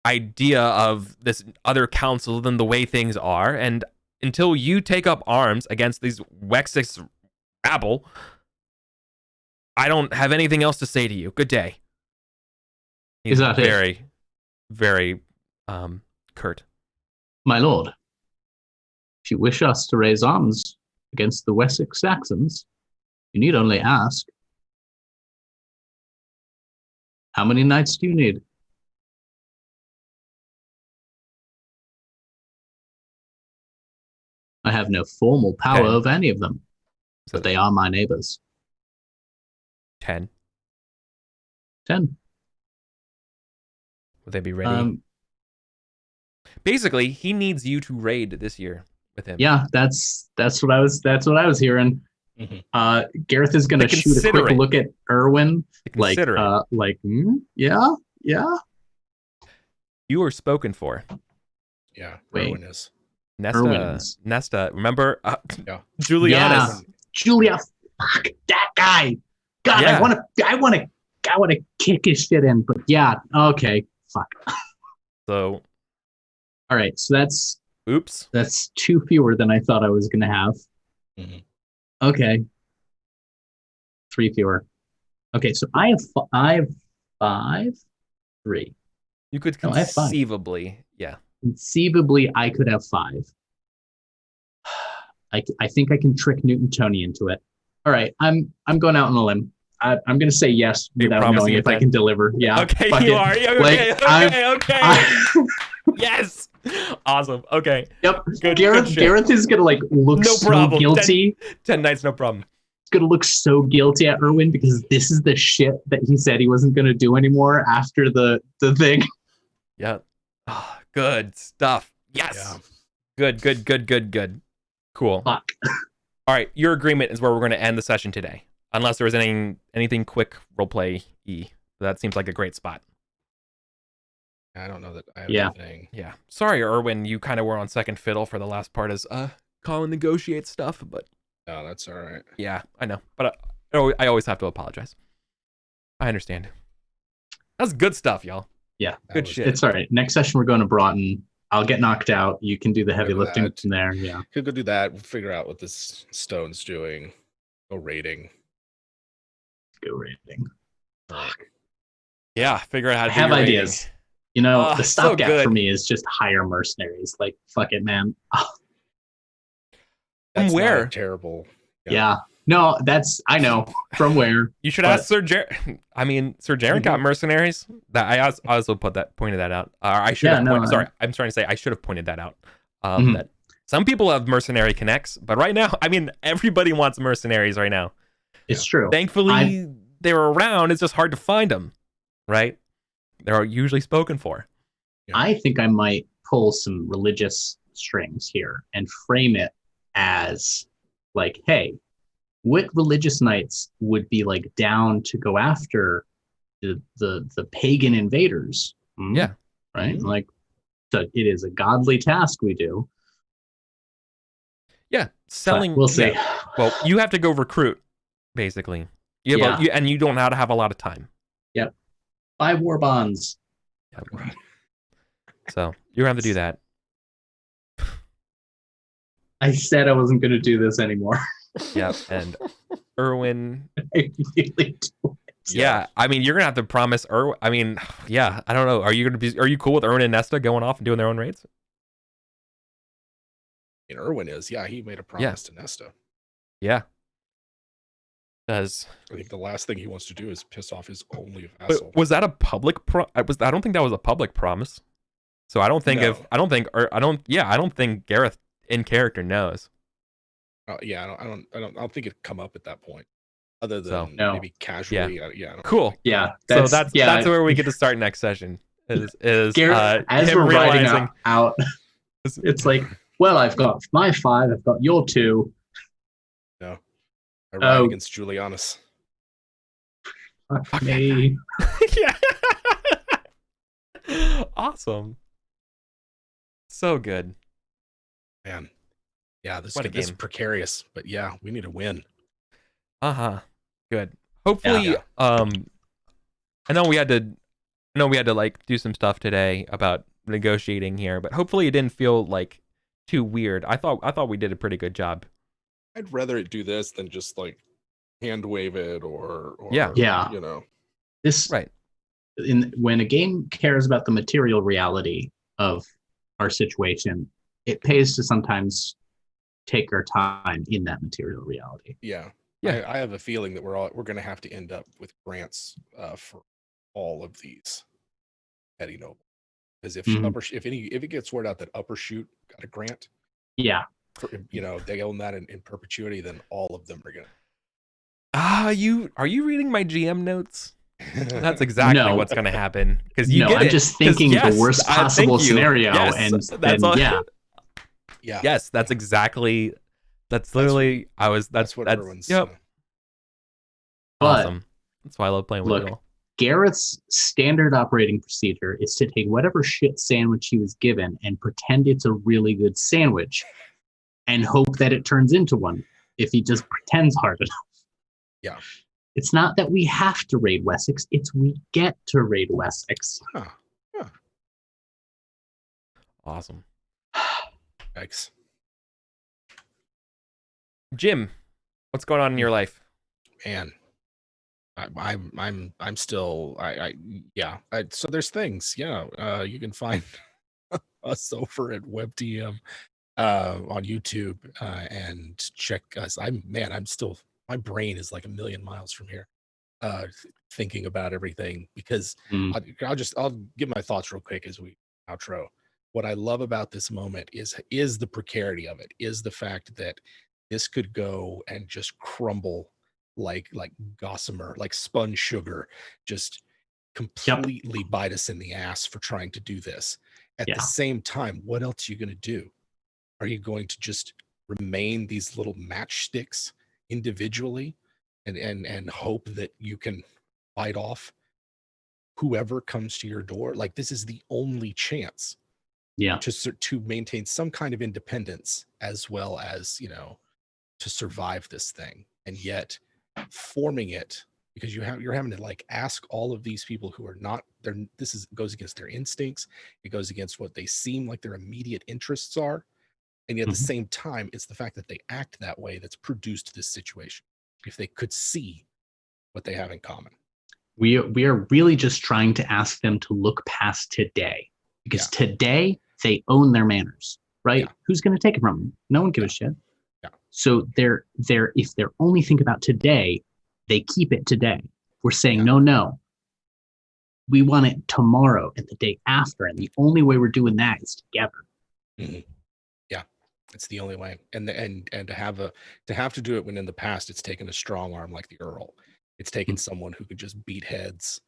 idea of this other council than the way things are. And until you take up arms against these Wexix rabble, I don't have anything else to say to you. Good day. He's Is that very, very curt. My lord, if you wish us to raise arms against the Wessex Saxons, you need only ask. How many knights do you need? I have no formal power over any of them, but they are my neighbors. 10. 10. Would they be ready? Basically, he needs you to raid this year with him. Yeah, that's what I was hearing. Gareth is going to shoot a quick look at Erwin, yeah. You are spoken for. Yeah, wait. Erwin is. Nesta, remember? Yeah. Julianus. Yeah. Julia, fuck that guy. God, yeah. I want to. I want to kick his shit in, but yeah, okay, fuck. So, all right, so that's oops. That's 2 fewer than I thought I was going to have. Mm-hmm. Okay, 3 fewer. Okay, so I have 5, 3. You could No, I have 5. conceivably, yeah. Conceivably, I could have 5. I think I can trick Newton Tony into it. All right, I'm going out on a limb. I'm going to say yes without knowing if I can deliver. Yeah. Okay, you are. Okay, like, okay. Yes. Awesome. Okay. Yep. Gareth is going to like look so guilty. 10 nights, no problem. He's going to look so guilty at Erwin because this is the shit that he said he wasn't going to do anymore after the thing. Yeah. Oh, good stuff. Yes. Yeah. Good. Cool. Fuck. All right. Your agreement is where we're going to end the session today. Unless there was anything quick roleplay-y. That seems like a great spot. I don't know that I have anything. Yeah. Sorry, Erwin, you kind of were on second fiddle for the last part as Colin negotiates stuff, but... No, that's all right. Yeah, I know. But I always have to apologize. I understand. That's good stuff, y'all. Yeah. Good shit. It's all right. Next session, we're going to Broughton. I'll get knocked out. You can do the heavy lifting from there. Yeah. Could go do that. We'll figure out what this Stone's doing. Go raiding. Yeah, figure out how to have ideas. Raiding. You know, the stopgap for me is just hire mercenaries. like, fuck it, man. That's where? Not terrible. Yeah. No, I know. From where? You should ask Sir Jaren. I mean, Sir Jaren got mercenaries. That I also pointed that out. I should have sorry, I'm trying to say I should have pointed that out. That some people have mercenary connects, but right now, I mean, everybody wants mercenaries right now. It's true. Thankfully, they're around. It's just hard to find them, right? They're usually spoken for. Yeah. I think I might pull some religious strings here and frame it as like, hey, what religious knights would be like down to go after the pagan invaders? Yeah. Right? Like, so it is a godly task we do. Yeah. Selling. But we'll see. Yeah. Well, you have to go recruit, basically. And you don't know how to have a lot of time. Yep. 5 war bonds. Yep. So you're going to have to do that. I said I wasn't going to do this anymore. Yep. And Erwin. I really do. Yeah. I mean, you're going to have to promise Erwin. I mean, yeah. I don't know. Are you cool with Erwin and Nesta going off and doing their own raids? And Erwin is. Yeah. He made a promise to Nesta. Yeah. I think the last thing he wants to do is piss off his only vassal. Was that a public I don't think that was a public promise. So I don't think I don't think Gareth in character knows. Yeah, I don't think it'd come up at that point. Other than maybe casually. Cool. Yeah. That's where we get to start next session. Is Gareth, as we're riding out, it's like, well, I've got my 5, I've got your 2. No. I ride against Julianus. Fuck me. Yeah. Awesome. So good. Man. Yeah, this is precarious, but yeah, we need to win. Good. Hopefully, I know we had to like do some stuff today about negotiating here, but hopefully it didn't feel like too weird. I thought we did a pretty good job. I'd rather it do this than just like hand wave it or you know. This right. When a game cares about the material reality of our situation, it pays to sometimes take our time in that material reality. Yeah. I have a feeling that we're going to have to end up with grants for all of these petty noble. Because if it gets word out that Upper Shoot got a grant, they own that in perpetuity, then all of them are gonna. Are you reading my GM notes? That's exactly what's gonna happen. Because I'm just thinking the worst possible scenario, and that's all. Yeah. Yes, that's exactly. That's literally. That's what everyone's. Yep. Awesome. That's why I love playing with you all. Gareth's standard operating procedure is to take whatever shit sandwich he was given and pretend it's a really good sandwich and hope that it turns into one if he just pretends hard enough. Yeah. It's not that we have to raid Wessex, it's we get to raid Wessex. Huh. Huh. Awesome. Yikes. Jim, what's going on in your life? Man, I'm still yeah. So there's things, yeah. You can find us over at WebDM on YouTube and check us. I'm still, my brain is like a million miles from here thinking about everything, because I'll give my thoughts real quick as we outro. What I love about this moment is the precarity of it, is the fact that this could go and just crumble like gossamer, like spun sugar, just completely bite us in the ass for trying to do this. At the same time, what else are you going to do? Are you going to just remain these little matchsticks individually and hope that you can fight off whoever comes to your door? Like, this is the only chance to maintain some kind of independence, as well as, to survive this thing. And yet forming it, because you're having to like ask all of these people who are not there. Goes against their instincts. It goes against what they seem like their immediate interests are. And yet at the same time, it's the fact that they act that way that's produced this situation. If they could see what they have in common. We are really just trying to ask them to look past today, because today they own their manners, right? Yeah. Who's going to take it from them? No one gives a shit. Yeah. So if they're only think about today, they keep it today. We're saying, no, we want it tomorrow and the day after. And the only way we're doing that is together. Mm-hmm. Yeah, it's the only way. And to have to do it when in the past it's taken a strong arm like the Earl. It's taken someone who could just beat heads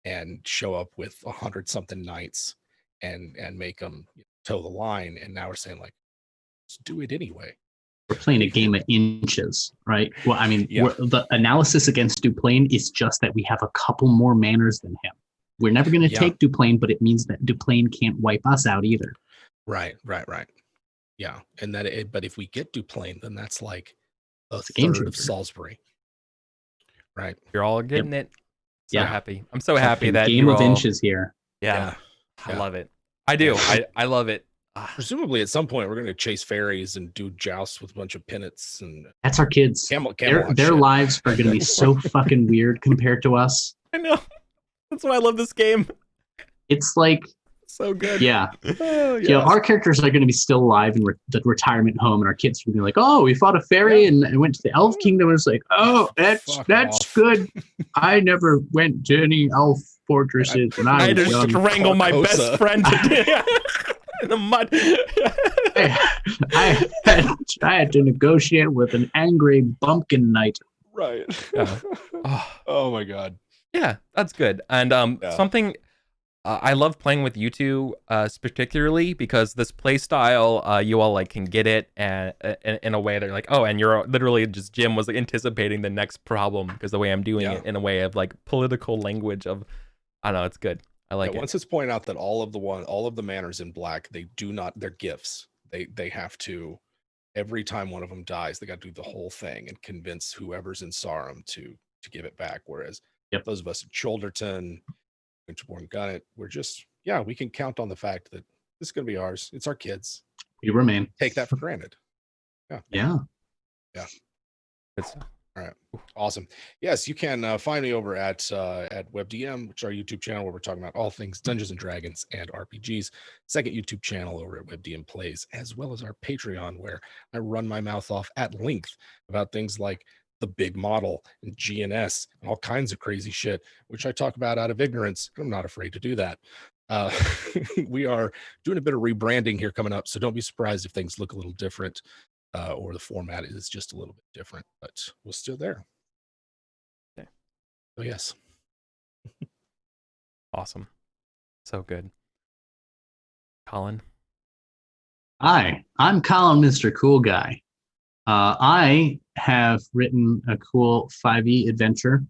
and show up with 100-something knights and make them toe the line. And now we're saying, like, let's do it anyway. We're playing a game of inches, right? Well, I mean, the analysis against Duplain is just that we have a couple more manors than him. We're never going to take Duplain, but it means that Duplain can't wipe us out either. Right. Yeah, and but if we get Duplain, then that's like a game third changer of Salisbury. Right. You're all getting it. So happy. I'm so happy that game of inches here. Yeah. I love it. I do. I love it. Presumably at some point we're going to chase fairies and do jousts with a bunch of peanuts, and that's our kids. Their lives are going to be so fucking weird compared to us. I know. That's why I love this game. It's like so good. Yeah. Our characters are going to be still alive in the retirement home, and our kids are going to be like, oh, we fought a fairy and went to the elf kingdom. And it's like, oh, that's good. I never went to any elf fortresses when I was young. Strangle my best friend in the mud. I had to negotiate with an angry bumpkin knight. Right. Oh my God. Yeah, that's good. And something I love playing with you two, particularly because this play style, you all like can get it, and in a way they're like, oh, and you're literally just Jim was like anticipating the next problem because the way I'm doing it in a way of like political language of, I don't know, it's good. I like it. Once it's pointed out that all of the manors in black, they do not, they're gifts. They have to, every time one of them dies, they got to do the whole thing and convince whoever's in Sarum to give it back. Whereas those of us at Cholderton, Winterbourne Gunnet, we're just, we can count on the fact that this is going to be ours. It's our kids. We remain. Take that for granted. Yeah. All right. Awesome. Yes, you can find me over at WebDM, which is our YouTube channel where we're talking about all things Dungeons and Dragons and RPGs. Second YouTube channel over at WebDM Plays, as well as our Patreon, where I run my mouth off at length about things like the big model and GNS and all kinds of crazy shit, which I talk about out of ignorance. I'm not afraid to do that. We are doing a bit of rebranding here coming up, so don't be surprised if things look a little different. Or the format is just a little bit different, but we're still there. Okay. So yes. Awesome. So good. Colin. Hi, I'm Colin, Mr. Cool Guy. I have written a cool 5e adventure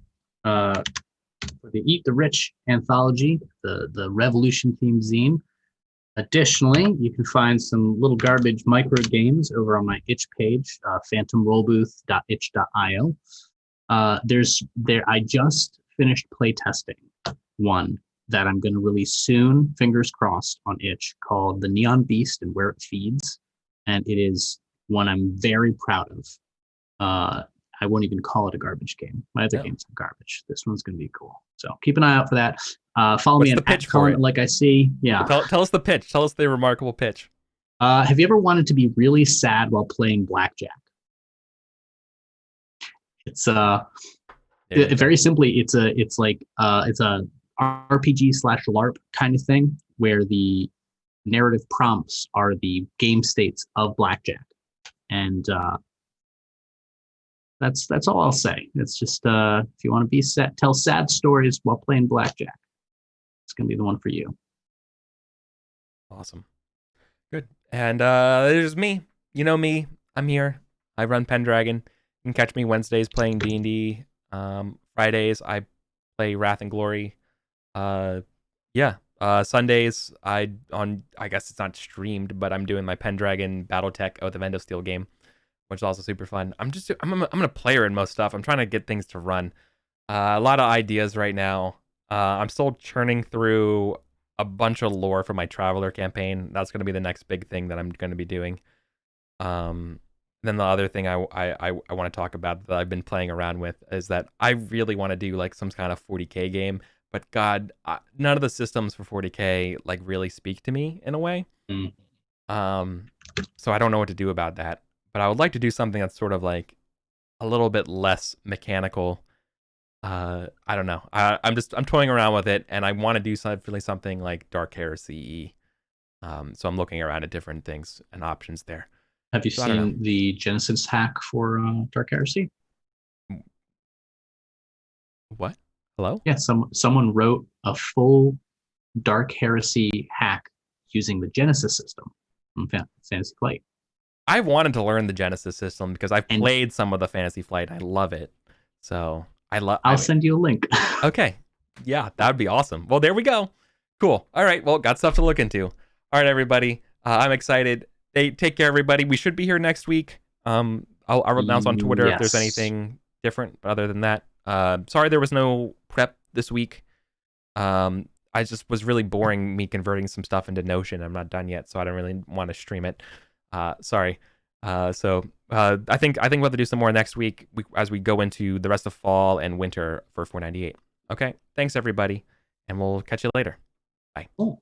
for the Eat the Rich anthology, the Revolution themed zine. Additionally, you can find some little garbage micro games over on my itch page, phantomrollbooth.itch.io. I just finished play testing one that I'm going to release soon, fingers crossed, on itch, called The Neon Beast and Where It Feeds. And it is one I'm very proud of. I won't even call it a garbage game. My other games are garbage. This one's going to be cool. So keep an eye out for that. Follow me on @Colin, like I see. Yeah. Tell us the pitch. Tell us the remarkable pitch. Have you ever wanted to be really sad while playing blackjack? It's very simply, it's a RPG / LARP kind of thing where the narrative prompts are the game states of blackjack, and that's all I'll say. It's just if you want to be sad, tell sad stories while playing blackjack, it's gonna be the one for you. Awesome, good. And there's me. You know me. I'm here. I run Pendragon. You can catch me Wednesdays playing D&D. Fridays I play Wrath and Glory. Sundays I guess it's not streamed, but I'm doing my Pendragon BattleTech Oath of Endosteel game, which is also super fun. I'm a player in most stuff. I'm trying to get things to run. A lot of ideas right now. I'm still churning through a bunch of lore for my Traveler campaign. That's going to be the next big thing that I'm going to be doing. Then the other thing I want to talk about that I've been playing around with is that I really want to do like some kind of 40K game, but God, none of the systems for 40K like really speak to me in a way. So I don't know what to do about that, but I would like to do something that's sort of like a little bit less mechanical. I don't know. I'm toying around with it, and I want to do something like Dark Heresy. So I'm looking around at different things and options there. Have you seen the Genesis hack for Dark Heresy? What? Hello? Yeah, someone wrote a full Dark Heresy hack using the Genesis system from Fantasy Flight. I've wanted to learn the Genesis system because I've played some of the Fantasy Flight. I love it. So I'll send you a link. Okay. Yeah, that would be awesome. Well, there we go. Cool. All right. Well, got stuff to look into. All right, everybody. I'm excited. Take care, everybody. We should be here next week. I'll announce on Twitter if there's anything different. But other than that, sorry there was no prep this week. I just was really boring me converting some stuff into Notion. I'm not done yet, so I don't really want to stream it. Sorry. I think we'll have to do some more next week as we go into the rest of fall and winter for 498. Okay. Thanks, everybody, and we'll catch you later. Bye. Cool.